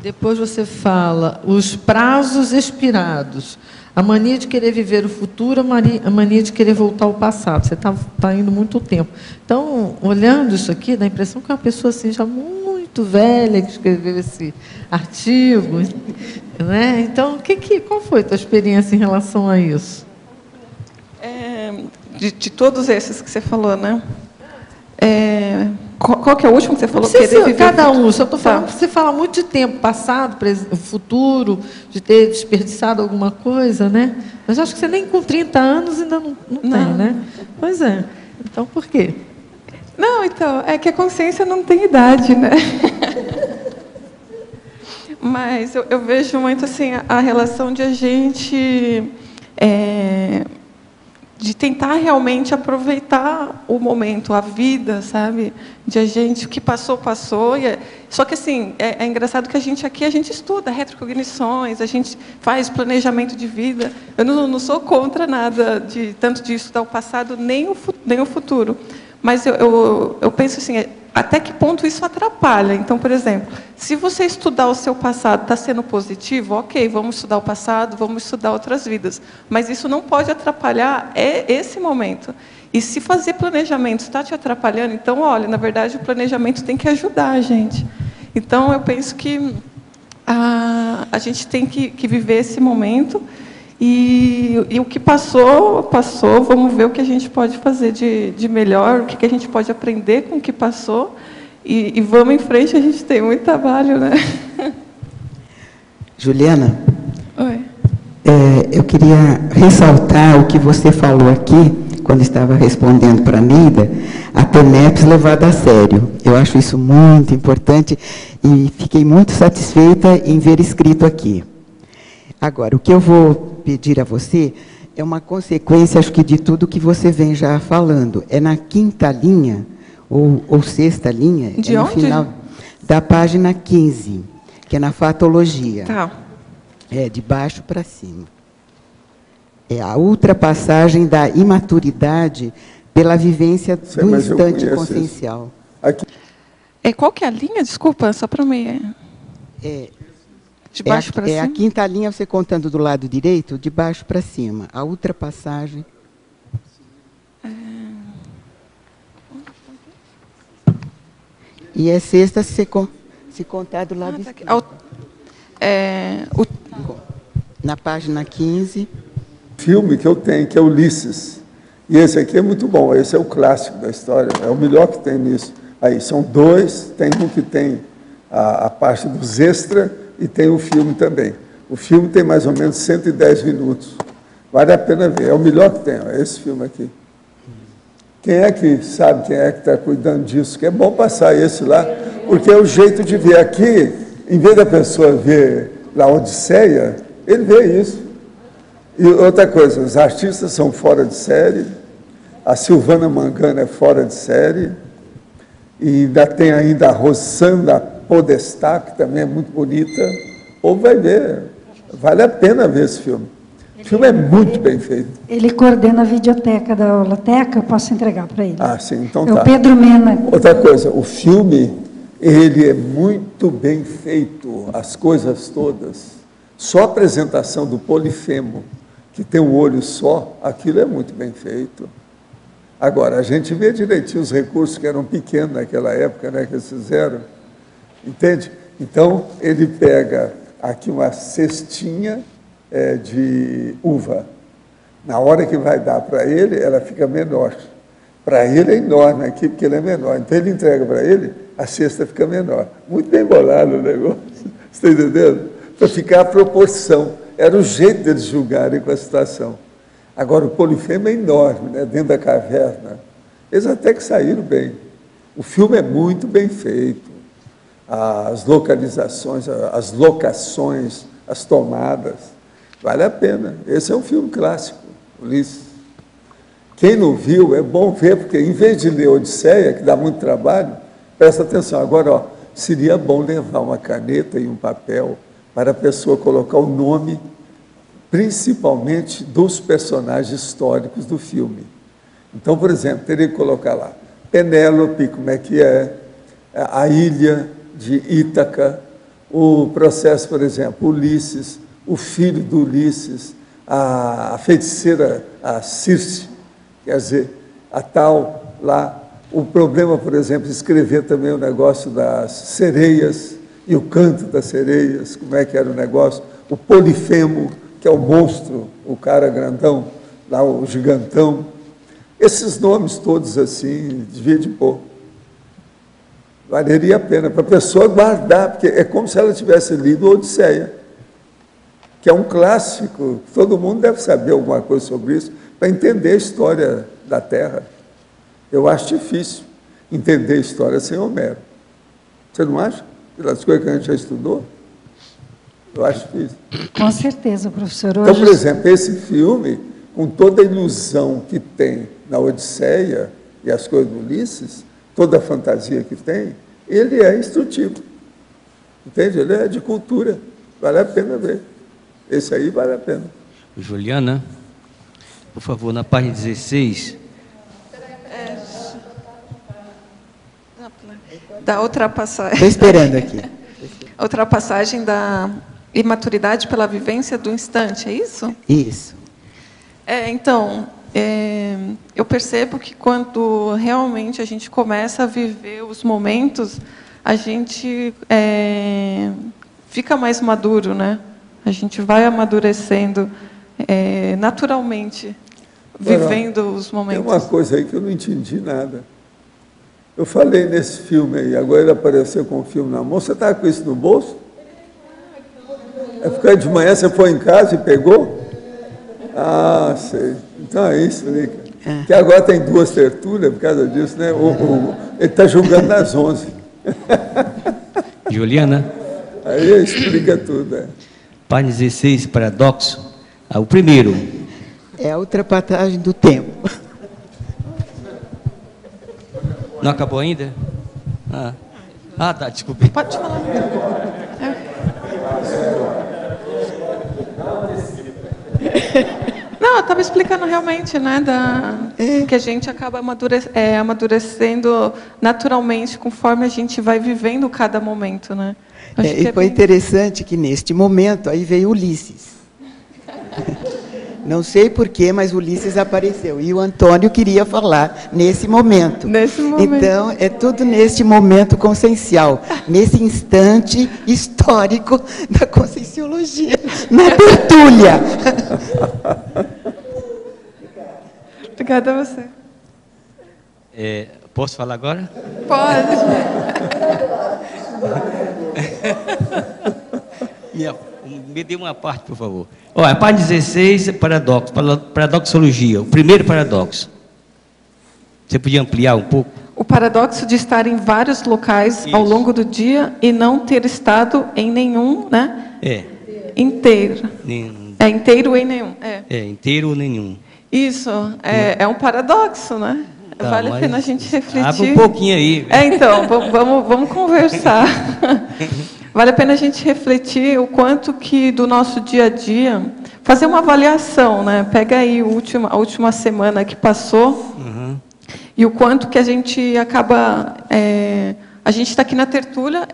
Depois você fala os prazos expirados, a mania de querer viver o futuro, a mania de querer voltar ao passado. Você está indo muito tempo. Então, olhando isso aqui, dá a impressão que é uma pessoa assim, já muito velha que escreveu esse artigo, né? Então, qual foi a tua experiência em relação a isso? De todos esses que você falou, né? Qual que é o último que você falou? Cada um. Eu estou falando que você fala muito de tempo passado, futuro, de ter desperdiçado alguma coisa, né? Mas acho que você nem com 30 anos ainda não tem, né? Pois é. Então, por quê? Não, então, é que a consciência não tem idade, né? Mas eu vejo muito assim a relação de a gente de tentar realmente aproveitar o momento, a vida, sabe? De a gente, o que passou, passou. Só que assim, é engraçado que a gente estuda retrocognições, a gente faz planejamento de vida. Eu não sou contra nada tanto de estudar o passado nem o futuro. Mas eu penso assim, até que ponto isso atrapalha? Então, por exemplo, se você estudar o seu passado está sendo positivo, ok, vamos estudar o passado, vamos estudar outras vidas. Mas isso não pode atrapalhar esse momento. E se fazer planejamento está te atrapalhando, então, olha, na verdade, o planejamento tem que ajudar a gente. Então, eu penso que a gente tem que viver esse momento. E o que passou, passou. Vamos ver o que a gente pode fazer de melhor, o que a gente pode aprender com o que passou. E vamos em frente, a gente tem muito trabalho, né? Juliana? Oi. Eu queria ressaltar o que você falou aqui, quando estava respondendo para a Neida, a TENEPS levada a sério. Eu acho isso muito importante e fiquei muito satisfeita em ver escrito aqui. Agora, o que eu vou pedir a você é uma consequência, acho que, de tudo que você vem já falando. É na quinta linha, ou sexta linha, de no onde? final da página 15, que é na fatologia. Tá. De baixo para cima. É a ultrapassagem da imaturidade pela vivência do instante consciencial. Qual que é a linha? Desculpa, só para mim. De baixo para cima? É a quinta linha, você contando do lado direito, de baixo para cima. A ultrapassagem. E é sexta se contar do lado esquerdo. Na página 15. Filme que eu tenho, que é Ulisses. E esse aqui é muito bom, esse é o clássico da história, é o melhor que tem nisso. Aí são dois, tem um que tem a parte dos extras e tem o filme também. O filme tem mais ou menos 110 minutos. Vale a pena ver, é o melhor que tem, é esse filme aqui. Quem é que sabe, quem é que está cuidando disso? Que é bom passar esse lá, porque é o jeito de ver aqui, em vez da pessoa ver La Odisseia, ele vê isso. E outra coisa, os artistas são fora de série, a Silvana Mangano é fora de série, e ainda tem ainda a Rossanda Podestá, que também é muito bonita. Ou vai ver, vale a pena ver esse filme. O filme é muito bem feito. Ele coordena a videoteca da Olateca, eu posso entregar para ele. Ah, sim, então tá. É o Pedro Mena. Outra coisa, o filme, ele é muito bem feito, as coisas todas. Só a apresentação do Polifemo, que tem um olho só, aquilo é muito bem feito. Agora, a gente vê direitinho os recursos que eram pequenos naquela época, né, que eles fizeram, entende? Então, ele pega aqui uma cestinha de uva. Na hora que vai dar para ele, ela fica menor. Para ele é enorme aqui, porque ele é menor. Então ele entrega para ele, a cesta fica menor. Muito bem bolado o negócio. Você está entendendo? Para ficar a proporção. Era o jeito deles julgarem com a situação. Agora, o Polifemo é enorme, né? Dentro da caverna. Eles até que saíram bem. O filme é muito bem feito. As localizações, as locações, as tomadas. Vale a pena. Esse é um filme clássico, Ulisses. Quem não viu, é bom ver, porque em vez de ler Odisseia, que dá muito trabalho, presta atenção. Agora, ó, seria bom levar uma caneta e um papel para a pessoa colocar o nome, principalmente dos personagens históricos do filme. Então, por exemplo, teria que colocar lá Penélope, como é que é, a ilha de Ítaca, o processo, por exemplo, Ulisses, o filho do Ulisses, a feiticeira, a Circe, quer dizer, a tal lá. O problema, por exemplo, de escrever também o negócio das sereias e o canto das sereias, como é que era o negócio. O Polifemo, que é o monstro, o cara grandão, lá o gigantão. Esses nomes todos assim, devia de pôr. Valeria a pena para a pessoa guardar, porque é como se ela tivesse lido Odisseia, que é um clássico, todo mundo deve saber alguma coisa sobre isso, para entender a história da Terra. Eu acho difícil entender a história sem Homero. Você não acha? Pelas coisas que a gente já estudou? Eu acho difícil. Com certeza, professor. Então, por exemplo, esse filme, com toda a ilusão que tem na Odisseia e as coisas do Ulisses, toda a fantasia que tem, ele é instrutivo. Entende? Ele é de cultura. Vale a pena ver. Esse aí vale a pena. Juliana, por favor, na página 16. Da outra passagem. Estou esperando aqui. Outra passagem da imaturidade pela vivência do instante, é isso? Isso. Então, eu percebo que quando realmente a gente começa a viver os momentos, a gente fica mais maduro, né? A gente vai amadurecendo naturalmente, vivendo os momentos. Tem uma coisa aí que eu não entendi nada. Eu falei nesse filme aí, agora ele apareceu com o filme na mão. Você estava com isso no bolso? É porque de manhã você foi em casa e pegou? Ah, sei. Então é isso, Lica. Que agora tem 2 tertúlias por causa disso, né? Ele está julgando nas 11. Juliana. Aí explica tudo, Página 16, paradoxo. O primeiro. É a ultrapassagem do tempo. Não acabou ainda? Tá, desculpe. Pode falar. Não, eu estava explicando realmente, né, que a gente acaba amadurecendo naturalmente conforme a gente vai vivendo cada momento, né? E foi interessante que neste momento aí veio Ulisses. Não sei porquê, mas Ulisses apareceu. E o Antônio queria falar nesse momento. Nesse momento. Então, é tudo neste momento consciencial, nesse instante histórico da conscienciologia, na tertúlia. Obrigada a você. Posso falar agora? Pode. Me dê uma parte, por favor. A página 16 é paradoxo, paradoxologia, o primeiro paradoxo. Você podia ampliar um pouco? O paradoxo de estar em vários locais ao longo do dia e não ter estado em nenhum, né? Inteiro. Inteiro em nenhum. Inteiro ou nenhum. Isso, é um paradoxo, né? Tá, vale a pena a gente refletir. Abre um pouquinho aí. Então, vamos conversar. Vale a pena a gente refletir o quanto que do nosso dia a dia, fazer uma avaliação, né? Pega aí a última semana que passou, e o quanto que a gente acaba... a gente está aqui na tertúlia,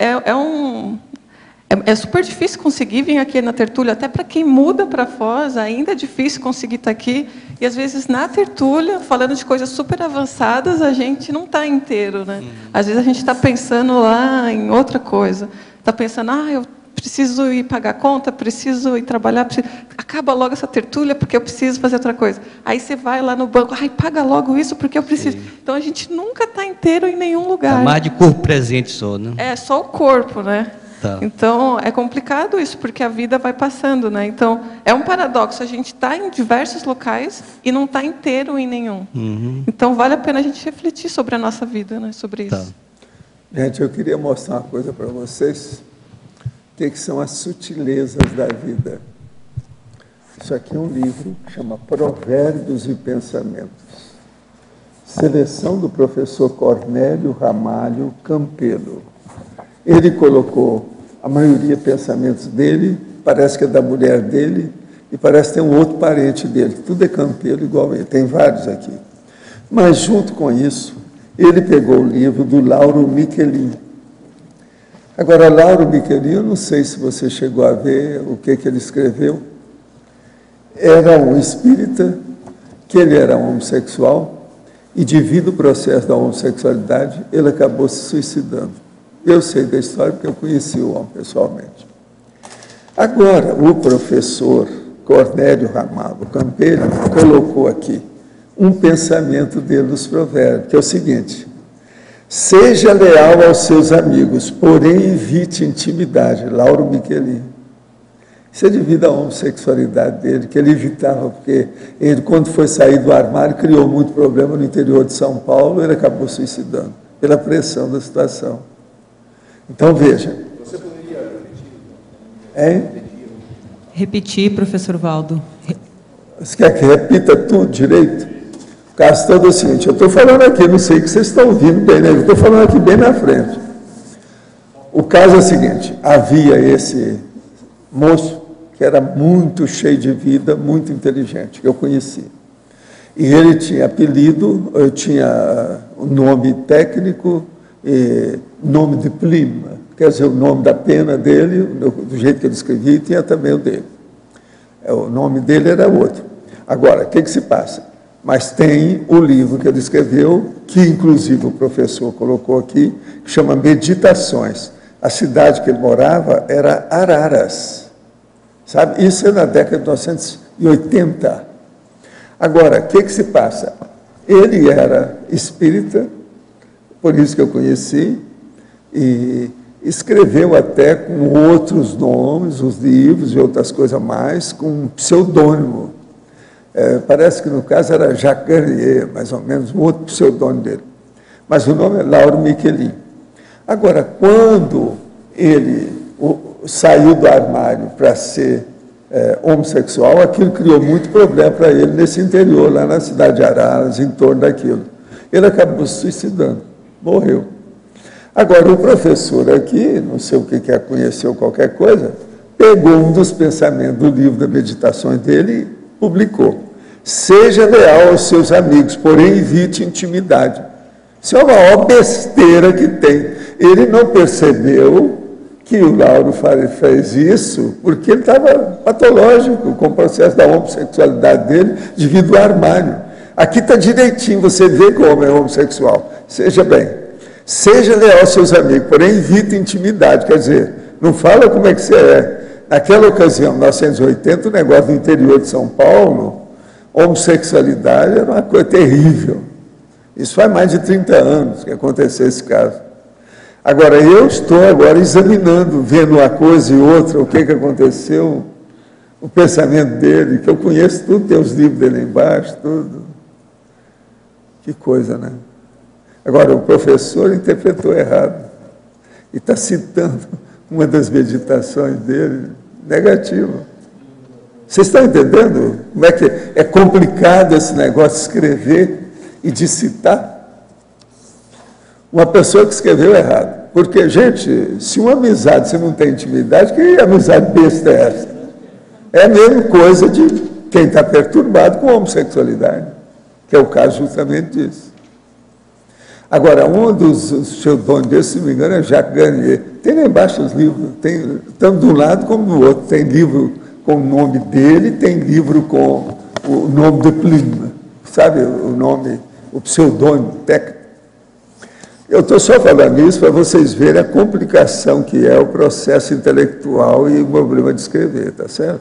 é super difícil conseguir vir aqui na tertúlia, até para quem muda para Foz, ainda é difícil conseguir estar aqui, e às vezes na tertúlia, falando de coisas super avançadas, a gente não está inteiro, né? Às vezes a gente está pensando lá em outra coisa. Está pensando, eu preciso ir pagar a conta, preciso ir trabalhar, acaba logo essa tertúlia porque eu preciso fazer outra coisa. Aí você vai lá no banco, paga logo isso porque eu preciso. Sim. Então a gente nunca está inteiro em nenhum lugar. Tá mais de corpo presente só, né? É, só o corpo, né? Tá. Então é complicado isso, porque a vida vai passando, né? Então é um paradoxo, a gente está em diversos locais e não está inteiro em nenhum. Uhum. Então vale a pena a gente refletir sobre a nossa vida, né? Sobre isso. Tá. Gente, eu queria mostrar uma coisa para vocês, que são as sutilezas da vida. Isso aqui é um livro que chama Provérbios e Pensamentos. Seleção do professor Cornélio Ramalho Campelo. Ele colocou a maioria pensamentos dele, parece que é da mulher dele, e parece que tem um outro parente dele. Tudo é Campelo igual ele, tem vários aqui. Mas, junto com isso, ele pegou o livro do Lauro Michelin. Agora, Lauro Michelin, eu não sei se você chegou a ver o que ele escreveu. Era um espírita, que ele era homossexual, e devido ao processo da homossexualidade, ele acabou se suicidando. Eu sei da história porque eu conheci o homem pessoalmente. Agora, o professor Cornélio Ramalho Campelo colocou aqui um pensamento dele nos provérbios, que é o seguinte: seja leal aos seus amigos, porém evite intimidade. Lauro Michelin. Isso é devido à homossexualidade dele, que ele evitava, porque ele, quando foi sair do armário, criou muito problema no interior de São Paulo, ele acabou suicidando, pela pressão da situação. Então, veja. Você poderia repetir? Hein? Repetir, professor Valdo. Você quer que repita tudo direito? O caso todo é o seguinte, eu estou falando aqui, não sei que vocês estão ouvindo bem, né? Eu estou falando aqui bem na frente. O caso é o seguinte, havia esse moço que era muito cheio de vida, muito inteligente, que eu conheci. E ele tinha apelido, eu tinha o nome técnico, nome de plima, quer dizer, o nome da pena dele, do jeito que ele escrevia, e tinha também o dele. O nome dele era outro. Agora, o que se passa? Mas tem o livro que ele escreveu, que inclusive o professor colocou aqui, que chama Meditações. A cidade que ele morava era Araras. Sabe? Isso é na década de 1980. Agora, o que se passa? Ele era espírita, por isso que eu conheci, e escreveu até com outros nomes, os livros e outras coisas mais, com um pseudônimo. Parece que no caso era Jacques Garnier, mais ou menos, um outro pseudônimo dele. Mas o nome é Lauro Michelin. Agora, quando ele saiu do armário para ser homossexual, aquilo criou muito problema para ele nesse interior, lá na cidade de Araras, em torno daquilo. Ele acabou se suicidando, morreu. Agora, o professor aqui, não sei o que é, conheceu qualquer coisa, pegou um dos pensamentos do livro das meditações dele e publicou. Seja leal aos seus amigos, porém evite intimidade. Isso é uma maior besteira que tem. Ele não percebeu que o Lauro fez isso porque ele estava patológico com o processo da homossexualidade dele devido ao armário. Aqui está direitinho, você vê que o homem é homossexual. Seja bem, seja leal aos seus amigos, porém evite intimidade. Quer dizer, não fala como é que você é. Naquela ocasião, 1980, o negócio do interior de São Paulo, homossexualidade era uma coisa terrível. Isso faz mais de 30 anos que aconteceu esse caso. Agora, eu estou agora examinando, vendo uma coisa e outra, o que aconteceu, o pensamento dele, que eu conheço tudo, tem os livros dele embaixo, tudo. Que coisa, né? Agora, o professor interpretou errado e está citando uma das meditações dele, negativa. Vocês estão entendendo como é que é complicado esse negócio de escrever e de citar? Uma pessoa que escreveu errado. Porque, gente, se uma amizade você não tem intimidade, que amizade besta é essa? É a mesma coisa de quem está perturbado com a homossexualidade, que é o caso justamente disso. Agora, um dos pseudônimos desse, se não me engano, é Jacques Garnier. Tem lá embaixo os livros, tem, tanto de um lado como do outro. Tem livro com o nome dele, tem livro com o nome do Plínio, sabe o nome, o pseudônimo técnico. Eu estou só falando isso para vocês verem a complicação que é o processo intelectual e o problema de escrever, tá certo?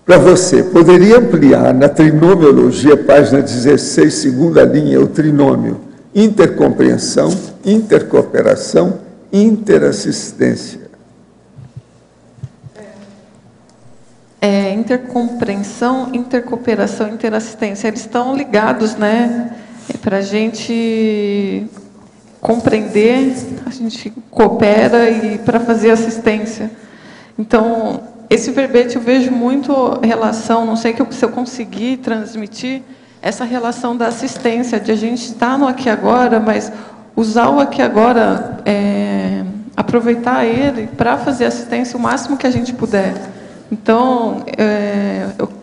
Para você, poderia ampliar na trinomiologia, página 16, segunda linha, o trinômio intercompreensão, intercooperação, interassistência. Intercompreensão, intercooperação, interassistência, eles estão ligados, né? Para a gente compreender, a gente coopera e para fazer assistência. Então, esse verbete eu vejo muito relação, não sei se eu conseguir transmitir essa relação da assistência, de a gente estar no aqui e agora, mas usar o aqui e agora, aproveitar ele para fazer assistência o máximo que a gente puder. Então,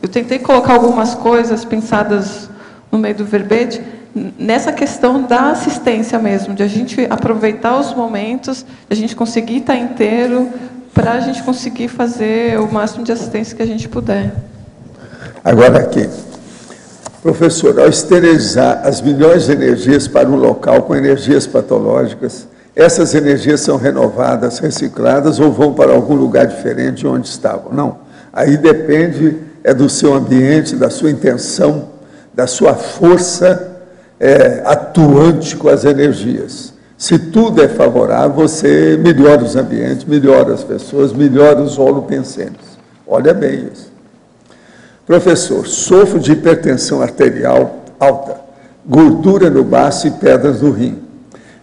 eu tentei colocar algumas coisas pensadas no meio do verbete, nessa questão da assistência mesmo, de a gente aproveitar os momentos, de a gente conseguir estar inteiro, para a gente conseguir fazer o máximo de assistência que a gente puder. Agora aqui, professor, ao esterilizar as milhões de energias para um local com energias patológicas, essas energias são renovadas, recicladas ou vão para algum lugar diferente de onde estavam? Não. Aí depende do seu ambiente, da sua intenção, da sua força atuante com as energias. Se tudo é favorável, você melhora os ambientes, melhora as pessoas, melhora os holopensênicos. Olha bem isso. Professor, sofro de hipertensão arterial alta, gordura no baço e pedras no rim.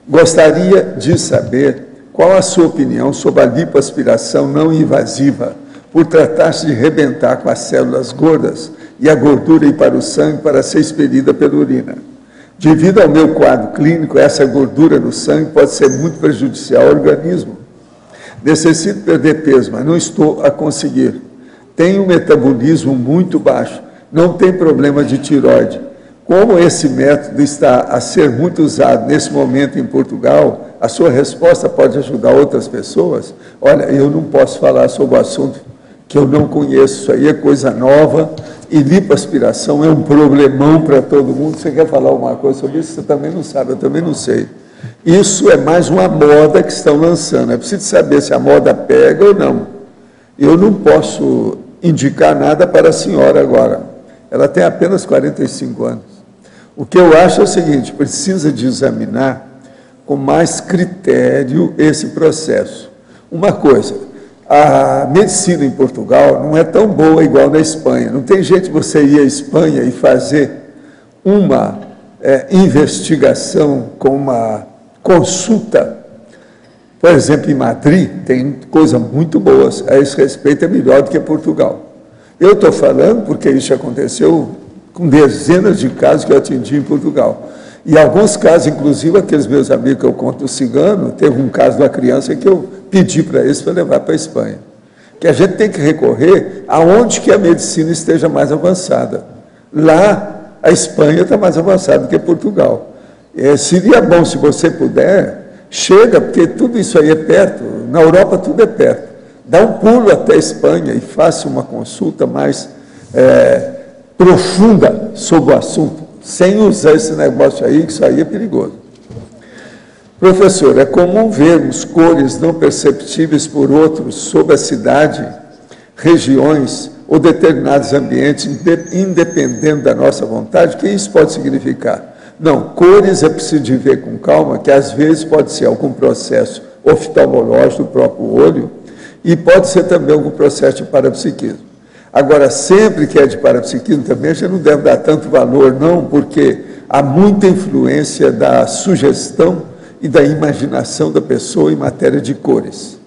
Gostaria de saber qual a sua opinião sobre a lipoaspiração não invasiva, por tratar-se de rebentar com as células gordas e a gordura ir para o sangue para ser expelida pela urina. Devido ao meu quadro clínico, essa gordura no sangue pode ser muito prejudicial ao organismo. Necessito perder peso, mas não estou a conseguir. Tenho um metabolismo muito baixo, não tem problema de tireoide. Como esse método está a ser muito usado nesse momento em Portugal, a sua resposta pode ajudar outras pessoas? Olha, eu não posso falar sobre o assunto que eu não conheço, isso aí é coisa nova, e lipoaspiração é um problemão para todo mundo. Você quer falar alguma coisa sobre isso? Você também não sabe, eu também não sei. Isso é mais uma moda que estão lançando, é preciso saber se a moda pega ou não. Eu não posso indicar nada para a senhora agora, ela tem apenas 45 anos. O que eu acho é o seguinte, precisa de examinar com mais critério esse processo. Uma coisa, a medicina em Portugal não é tão boa igual na Espanha. Não tem jeito de você ir à Espanha e fazer uma investigação com uma consulta. Por exemplo, em Madrid tem coisas muito boas. A esse respeito é melhor do que Portugal. Eu estou falando porque isso aconteceu com dezenas de casos que eu atendi em Portugal. E alguns casos, inclusive, aqueles meus amigos que eu conto, o cigano, teve um caso de uma criança que eu pedi para eles para levar para a Espanha. Que a gente tem que recorrer aonde que a medicina esteja mais avançada. Lá, a Espanha está mais avançada do que Portugal. Seria bom, se você puder, chega, porque tudo isso aí é perto, na Europa tudo é perto. Dá um pulo até a Espanha e faça uma consulta mais profunda sobre o assunto, sem usar esse negócio aí, que isso aí é perigoso. Professor, é comum vermos cores não perceptíveis por outros sobre a cidade, regiões ou determinados ambientes, independendo da nossa vontade. O que isso pode significar? Não, cores é preciso de ver com calma, que às vezes pode ser algum processo oftalmológico do próprio olho e pode ser também algum processo de parapsiquismo. Agora, sempre que é de parapsiquismo também, a gente não deve dar tanto valor, não, porque há muita influência da sugestão e da imaginação da pessoa em matéria de cores.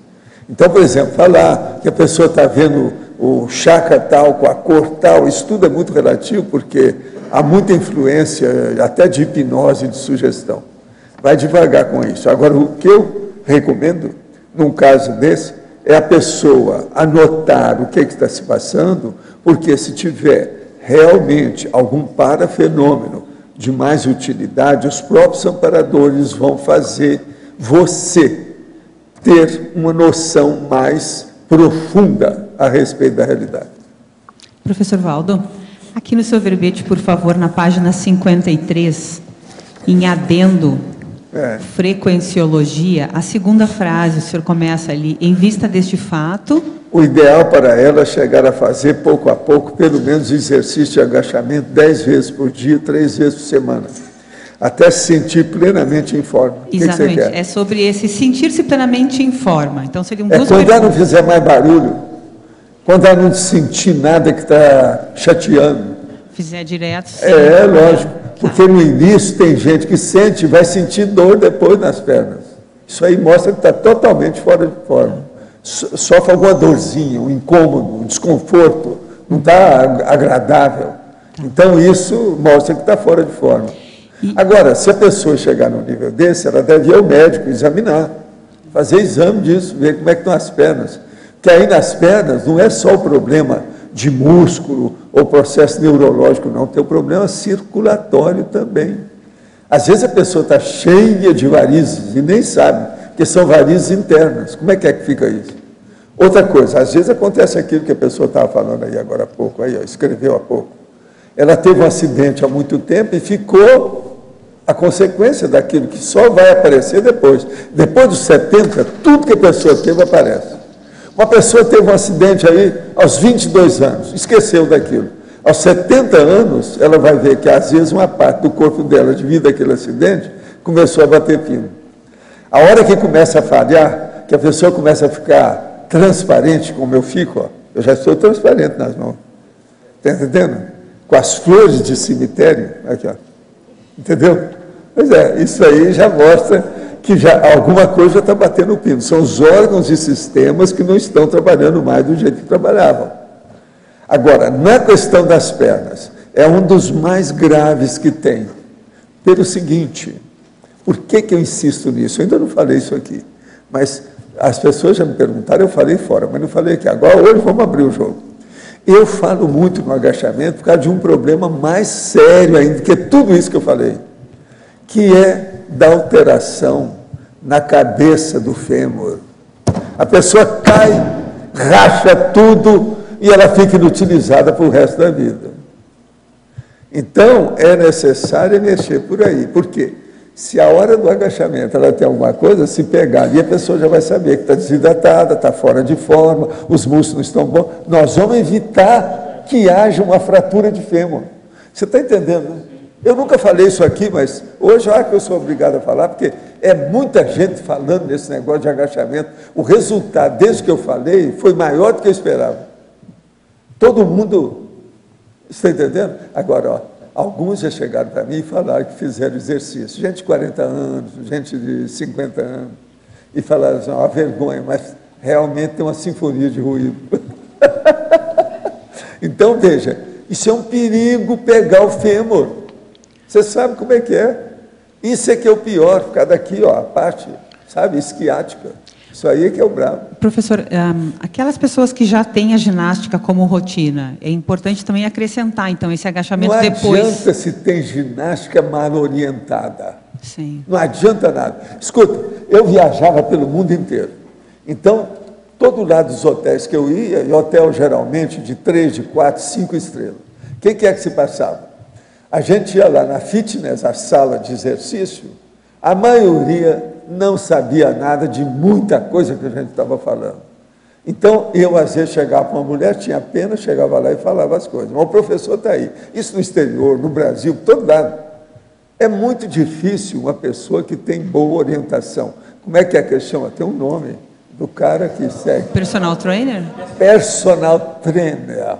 Então, por exemplo, falar que a pessoa está vendo o chakra tal, com a cor tal, isso tudo é muito relativo, porque há muita influência, até de hipnose, de sugestão. Vai devagar com isso. Agora, o que eu recomendo, num caso desse, é a pessoa anotar o que está se passando, porque se tiver realmente algum parafenômeno de mais utilidade, os próprios amparadores vão fazer você ter uma noção mais profunda a respeito da realidade. Professor Valdo, aqui no seu verbete, por favor, na página 53, em adendo, frequenciologia, a segunda frase, o senhor começa ali, em vista deste fato... O ideal para ela é chegar a fazer, pouco a pouco, pelo menos exercício de agachamento 10 vezes por dia, 3 vezes por semana, até se sentir plenamente em forma. Exatamente, é sobre esse sentir-se plenamente em forma. Então, seriam duas quando perguntas. ela não fizer mais barulho, quando ela não sentir nada que está chateando. Fizer direto. Sim. Lógico, porque no início tem gente que sente, vai sentir dor depois nas pernas. Isso aí mostra que está totalmente fora de forma. Sofre alguma dorzinha, um incômodo, um desconforto, não está agradável. Então, isso mostra que está fora de forma. Agora, se a pessoa chegar num nível desse, ela deve ir ao médico examinar, fazer exame disso, ver como é que estão as pernas. Porque aí nas pernas não é só o problema de músculo ou processo neurológico, não, tem o problema circulatório também. Às vezes a pessoa está cheia de varizes e nem sabe, porque são varizes internas. Como é que fica isso? Outra coisa, às vezes acontece aquilo que a pessoa estava falando aí agora há pouco, aí, escreveu há pouco. Ela teve um acidente há muito tempo e ficou a consequência daquilo que só vai aparecer depois. Depois dos 70, tudo que a pessoa teve aparece. Uma pessoa teve um acidente aí aos 22 anos, esqueceu daquilo. Aos 70 anos, ela vai ver que às vezes uma parte do corpo dela, devido àquele acidente, começou a bater pino. A hora que começa a falhar, que a pessoa começa a ficar transparente, como eu fico, eu já estou transparente nas mãos. Está entendendo? Com as flores de cemitério, aqui, entendeu? Pois é, isso aí já mostra que já alguma coisa já está batendo o pino. São os órgãos e sistemas que não estão trabalhando mais do jeito que trabalhavam. Agora, na questão das pernas, é um dos mais graves que tem. Pelo seguinte, por que eu insisto nisso? Eu ainda não falei isso aqui, mas as pessoas já me perguntaram, eu falei fora, mas não falei aqui. Agora, hoje, vamos abrir o jogo. Eu falo muito no agachamento por causa de um problema mais sério ainda, que é tudo isso que eu falei, que é da alteração na cabeça do fêmur. A pessoa cai, racha tudo e ela fica inutilizada para o resto da vida. Então, é necessário mexer por aí. Por quê? Se a hora do agachamento ela tem alguma coisa, se pegar ali, a pessoa já vai saber que está desidratada, está fora de forma, os músculos não estão bons. Nós vamos evitar que haja uma fratura de fêmur. Você está entendendo, né? Eu nunca falei isso aqui, mas hoje eu acho que eu sou obrigado a falar, porque é muita gente falando nesse negócio de agachamento. O resultado, desde que eu falei, foi maior do que eu esperava. Todo mundo, está entendendo? Agora, ó, alguns já chegaram para mim e falaram que fizeram exercício. Gente de 40 anos, gente de 50 anos. E falaram assim, uma vergonha, mas realmente tem uma sinfonia de ruído. Então, veja, isso é um perigo pegar o fêmur. Você sabe como é que é? Isso é que é o pior, ficar daqui, ó, a parte, sabe, esquiática. Isso aí é que é o brabo. Professor, aquelas pessoas que já têm a ginástica como rotina, é importante também acrescentar, então, esse agachamento não depois... Não adianta se tem ginástica mal orientada. Sim. Não adianta nada. Escuta, eu viajava pelo mundo inteiro. Então, todo lado dos hotéis que eu ia, e hotel geralmente de 3, de 4, 5 estrelas, o que é que se passava? A gente ia lá na fitness, a sala de exercício, a maioria não sabia nada de muita coisa que a gente estava falando. Então, eu, às vezes, chegava para uma mulher, tinha pena, chegava lá e falava as coisas. Mas o professor está aí. Isso no exterior, no Brasil, todo lado. É muito difícil uma pessoa que tem boa orientação. Como é que ele chama? Tem um nome do cara que segue. Personal trainer? Personal trainer.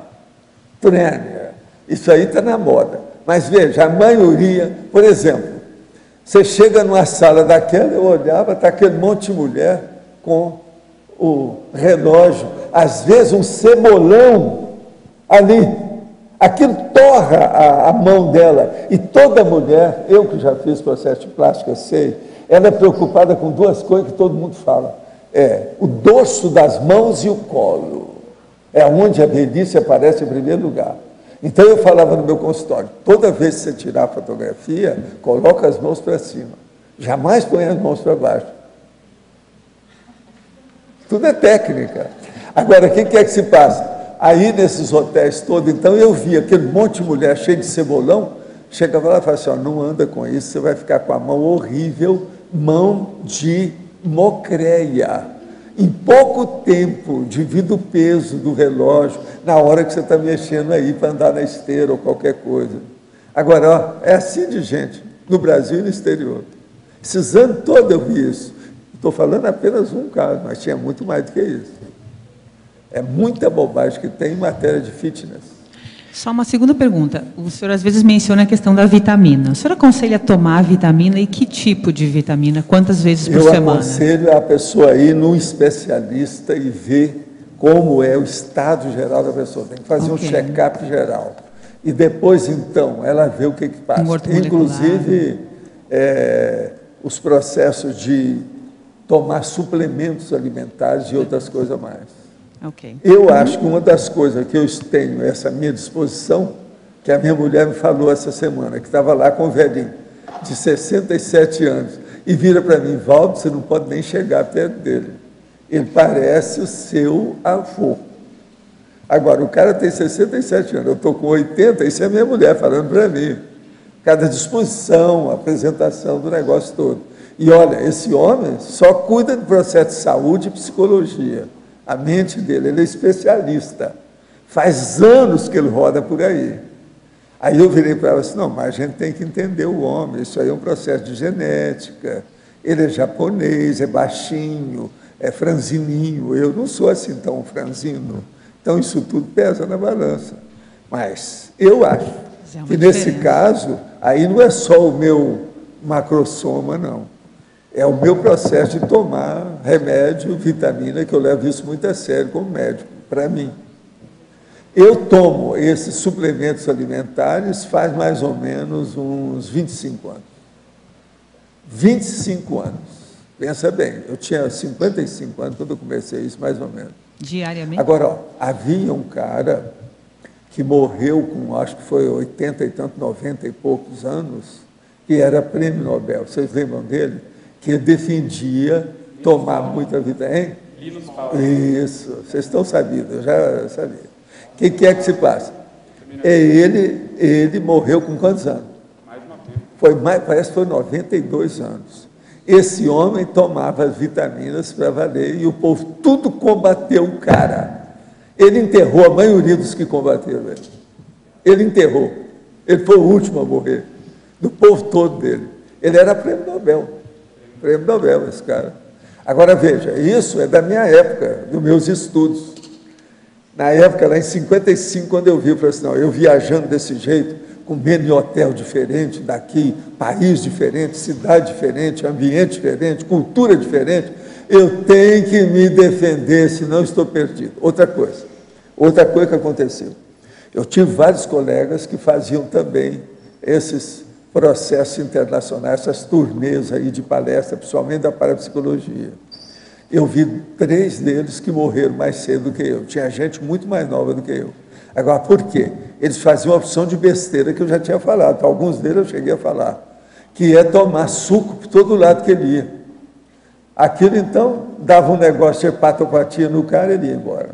Trainer. Isso aí está na moda. Mas, veja, a maioria, por exemplo, você chega numa sala daquela, eu olhava, está aquele monte de mulher com o relógio, às vezes um cebolão ali, aquilo torra a mão dela, e toda mulher, eu que já fiz processo de plástica, sei, ela é preocupada com duas coisas que todo mundo fala, o dorso das mãos e o colo, é onde a velhice aparece em primeiro lugar. Então, eu falava no meu consultório, toda vez que você tirar a fotografia, coloca as mãos para cima. Jamais põe as mãos para baixo. Tudo é técnica. Agora, o que é que se passa? Aí, nesses hotéis todos, então, eu via aquele monte de mulher cheia de cebolão, chegava lá e falava assim, ó, não anda com isso, você vai ficar com a mão horrível mão de mocreia. Em pouco tempo, divida o peso do relógio na hora que você está mexendo aí para andar na esteira ou qualquer coisa. Agora, ó, é assim de gente, no Brasil e no exterior. Esses anos todos eu vi isso. Estou falando apenas um caso, mas tinha muito mais do que isso. É muita bobagem que tem em matéria de fitness. Só uma segunda pergunta. O senhor às vezes menciona a questão da vitamina. O senhor aconselha tomar vitamina e que tipo de vitamina? Quantas vezes por semana? Eu aconselho a pessoa ir num especialista e ver como é o estado geral da pessoa. Tem que fazer um check-up geral. E depois, então, ela vê o que passa. Inclusive, os processos de tomar suplementos alimentares e outras coisas mais. Eu acho que uma das coisas que eu tenho essa minha disposição, que a minha mulher me falou essa semana, que estava lá com um velhinho de 67 anos, e vira para mim: Valdo, você não pode nem chegar perto dele. Ele parece o seu avô. Agora, o cara tem 67 anos, eu estou com 80, isso é minha mulher falando para mim. Cada disposição, apresentação do negócio todo. E olha, esse homem só cuida do processo de saúde e psicologia. A mente dele, ele é especialista. Faz anos que ele roda por aí. Aí eu virei para ela assim: não, mas a gente tem que entender o homem, isso aí é um processo de genética. Ele é japonês, é baixinho, é franzininho. Eu não sou assim tão franzino. Então isso tudo pesa na balança. Mas eu acho que nesse caso, aí não é só o meu macrosoma, não. É o meu processo de tomar remédio, vitamina, que eu levo isso muito a sério como médico, para mim. Eu tomo esses suplementos alimentares faz mais ou menos uns 25 anos. 25 anos. Pensa bem, eu tinha 55 anos quando eu comecei isso, mais ou menos. Diariamente? Agora, ó, havia um cara que morreu com, acho que foi 80 e tanto, 90 e poucos anos, que era prêmio Nobel. Vocês lembram dele? Que ele defendia tomar muita vitamina. Isso, vocês estão sabidos, eu já sabia. O que é que se passa? Ele morreu com quantos anos? Parece que foi 92 anos. Esse homem tomava as vitaminas para valer e o povo tudo combateu o cara. Ele enterrou a maioria dos que combateram ele. Ele enterrou. Ele foi o último a morrer, do povo todo dele. Ele era prêmio Nobel. Prêmio Nobel, esse cara. Agora, veja, isso é da minha época, dos meus estudos. Na época, lá em 55, quando eu vi, eu falei assim: não, eu viajando desse jeito, comendo em hotel diferente daqui, país diferente, cidade diferente, ambiente diferente, cultura diferente, eu tenho que me defender, senão estou perdido. Outra coisa que aconteceu. Eu tive vários colegas que faziam também esses processos internacionais, essas turnês aí de palestra, principalmente da parapsicologia. Eu vi 3 deles que morreram mais cedo do que eu. Tinha gente muito mais nova do que eu. Agora, por quê? Eles faziam uma opção de besteira que eu já tinha falado. Para alguns deles eu cheguei a falar, que é tomar suco por todo lado que ele ia. Aquilo, então, dava um negócio de hepatopatia no cara e ele ia embora.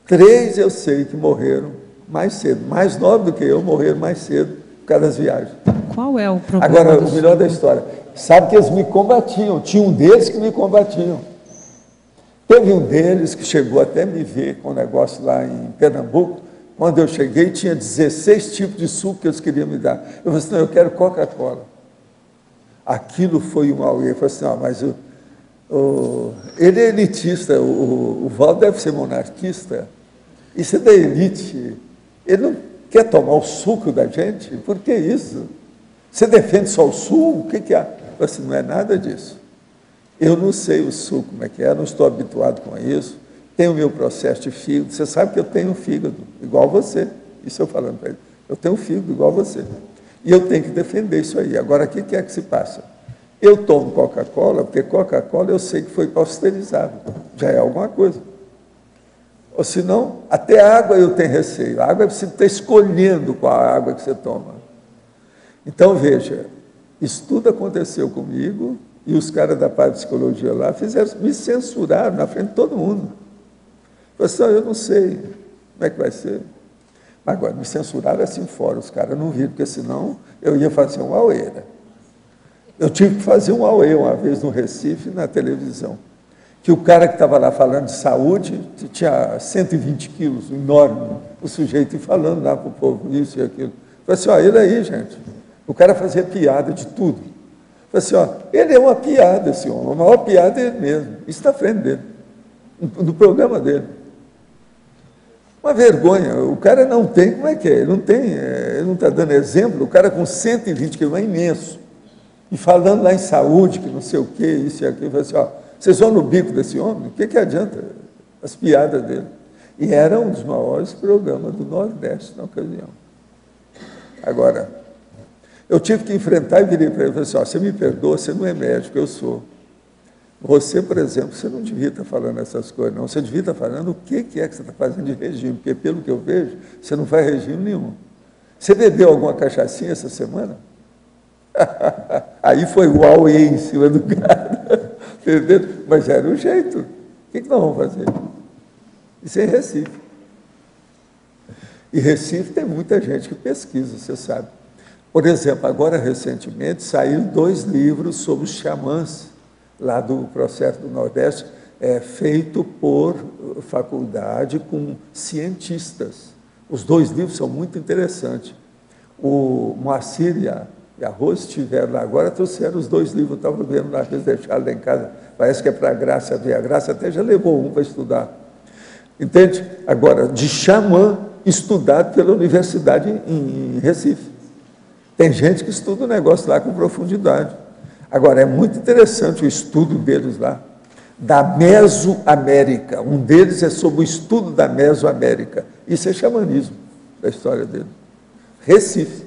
3 eu sei que morreram mais cedo. Mais novos do que eu, morreram mais cedo por causa das viagens. Qual é o problema? Agora, o melhor da história, sabe que eles me combatiam. Tinha um deles que me combatiam. Teve um deles que chegou até me ver com um negócio lá em Pernambuco. Quando eu cheguei, tinha 16 tipos de suco que eles queriam me dar. Eu falei assim: não, eu quero Coca-Cola. Aquilo foi um auê. Eu falei assim: não, mas ele é elitista, o Valdo deve ser monarquista. Isso é da elite. Ele não quer tomar o suco da gente? Por que isso? Você defende só o suco? O que há? Eu falei assim: não é nada disso. Eu não sei o suco como é que é, não estou habituado com isso. Tenho o meu processo de fígado. Você sabe que eu tenho um fígado igual você. Isso eu falando para ele. Eu tenho um fígado igual você. E eu tenho que defender isso aí. Agora, o que é que se passa? Eu tomo Coca-Cola, porque Coca-Cola eu sei que foi pasteurizado. Já é alguma coisa. Ou senão, até água eu tenho receio. A água você está escolhendo qual a água que você toma. Então, veja, isso tudo aconteceu comigo e os caras da parapsicologia lá me censuraram na frente de todo mundo. Pessoal, eu não sei como é que vai ser. Mas agora, me censuraram assim fora, os caras não viram, porque senão eu ia fazer uma aueira. Eu tive que fazer um auê uma vez no Recife, na televisão, que o cara que estava lá falando de saúde tinha 120 quilos, enorme, o sujeito falando lá para o povo isso e aquilo. Eu falei assim, ele aí, gente, o cara fazia piada de tudo. Eu falei assim, ele é uma piada, esse homem, a maior piada é ele mesmo, isso na frente dele, no programa dele. Uma vergonha, o cara não tem, como é que é? Ele não está dando exemplo, o cara com 120 quilos, é imenso. E falando lá em saúde, que não sei o quê, isso e aquilo, eu falei assim, vocês vão no bico desse homem? O que adianta? As piadas dele. E era um dos maiores programas do Nordeste na ocasião. Agora, eu tive que enfrentar e virei para ele e falei assim, você me perdoa, você não é médico, eu sou. Você, por exemplo, você não devia estar falando essas coisas, não. Você devia estar falando o que é que você está fazendo de regime, porque, pelo que eu vejo, você não faz regime nenhum. Você bebeu alguma cachaçinha essa semana? Aí foi o auê em cima do cara, entendeu? Mas era o jeito. O que nós vamos fazer? Isso é em Recife. E Recife tem muita gente que pesquisa, você sabe. Por exemplo, agora recentemente saíram 2 livros sobre os xamãs, lá do processo do Nordeste, feito por faculdade com cientistas. Os 2 livros são muito interessantes. O Moacir e a Rose estiveram lá agora, trouxeram os 2 livros, eu estava vendo lá, eles deixaram lá em casa, parece que é para a Graça ver. A Graça até já levou um para estudar. Entende? Agora, de xamã, estudado pela Universidade em Recife. Tem gente que estuda o negócio lá com profundidade. Agora, é muito interessante o estudo deles lá, da Mesoamérica. Um deles é sobre o estudo da Mesoamérica. Isso é xamanismo, da história dele. Recife.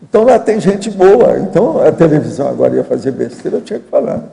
Então, lá tem gente boa. Então, a televisão agora ia fazer besteira, eu tinha que falar.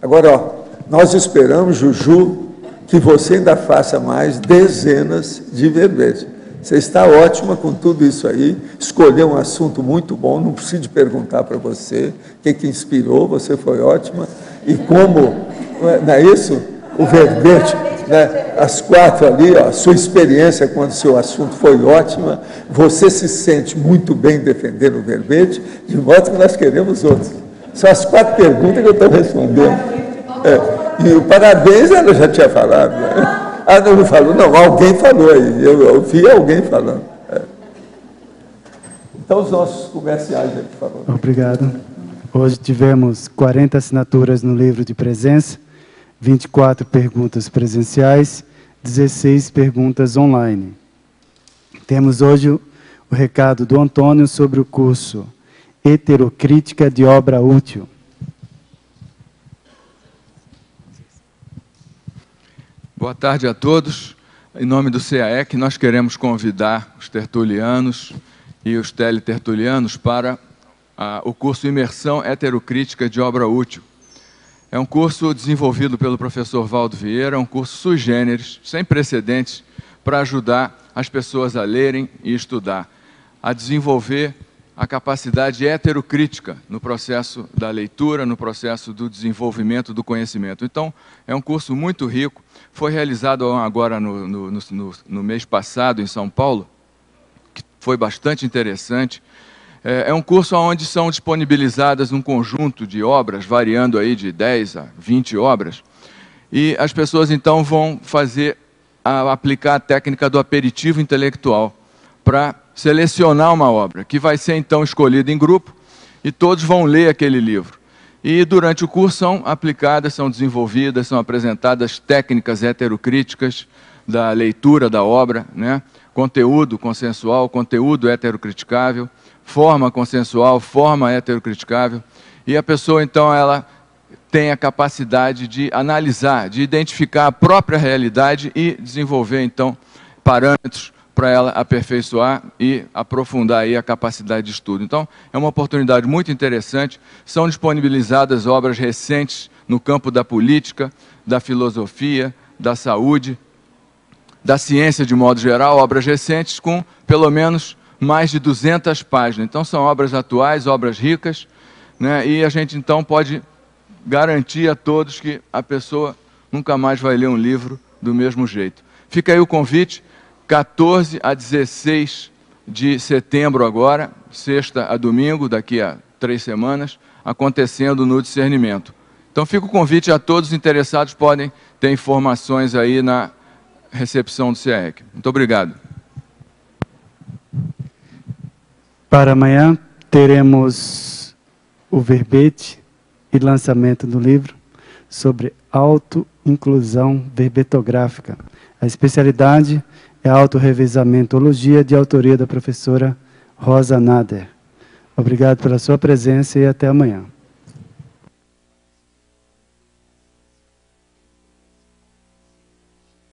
Agora, nós esperamos, Juju, que você ainda faça mais dezenas de verbetes. Você está ótima com tudo isso aí, escolheu um assunto muito bom, não preciso perguntar para você o que inspirou, você foi ótima. E como, não é isso? O verbete, né? As 4 ali, a sua experiência quando o seu assunto foi ótima, você se sente muito bem defendendo o verbete, de modo que nós queremos outros. São as 4 perguntas que eu estou respondendo. E o parabéns ela já tinha falado, né? Não falou, não, alguém falou aí, eu ouvi alguém falando. Então, os nossos comerciais aí, por favor. Obrigado. Hoje tivemos 40 assinaturas no livro de presença, 24 perguntas presenciais, 16 perguntas online. Temos hoje o recado do Antônio sobre o curso Heterocrítica de Obra Útil. Boa tarde a todos. Em nome do CAEC, nós queremos convidar os tertulianos e os teletertulianos para o curso Imersão Heterocrítica de Obra Útil. É um curso desenvolvido pelo professor Valdo Vieira, um curso sui generis, sem precedentes, para ajudar as pessoas a lerem e estudar, a desenvolver a capacidade heterocrítica no processo da leitura, no processo do desenvolvimento do conhecimento. Então, é um curso muito rico, foi realizado agora no mês passado em São Paulo, que foi bastante interessante. É um curso onde são disponibilizadas um conjunto de obras, variando aí de 10 a 20 obras, e as pessoas então vão aplicar a técnica do aperitivo intelectual para selecionar uma obra, que vai ser então escolhida em grupo, e todos vão ler aquele livro. E durante o curso são aplicadas, são desenvolvidas, são apresentadas técnicas heterocríticas da leitura da obra, né? Conteúdo consensual, conteúdo heterocriticável, forma consensual, forma heterocriticável, e a pessoa então ela tem a capacidade de analisar, de identificar a própria realidade e desenvolver então parâmetros para ela aperfeiçoar e aprofundar aí a capacidade de estudo. Então, é uma oportunidade muito interessante. São disponibilizadas obras recentes no campo da política, da filosofia, da saúde, da ciência de modo geral, obras recentes com pelo menos mais de 200 páginas. Então, são obras atuais, obras ricas, né? E a gente então pode garantir a todos que a pessoa nunca mais vai ler um livro do mesmo jeito. Fica aí o convite. 14 a 16 de setembro agora, sexta a domingo, daqui a 3 semanas, acontecendo no discernimento. Então, fica o convite a todos os interessados, podem ter informações aí na recepção do CAEC. Muito obrigado. Para amanhã, teremos o verbete e lançamento do livro sobre autoinclusão verbetográfica. A especialidade é a autorrevisamentologia, de autoria da professora Rosa Nader. Obrigado pela sua presença e até amanhã.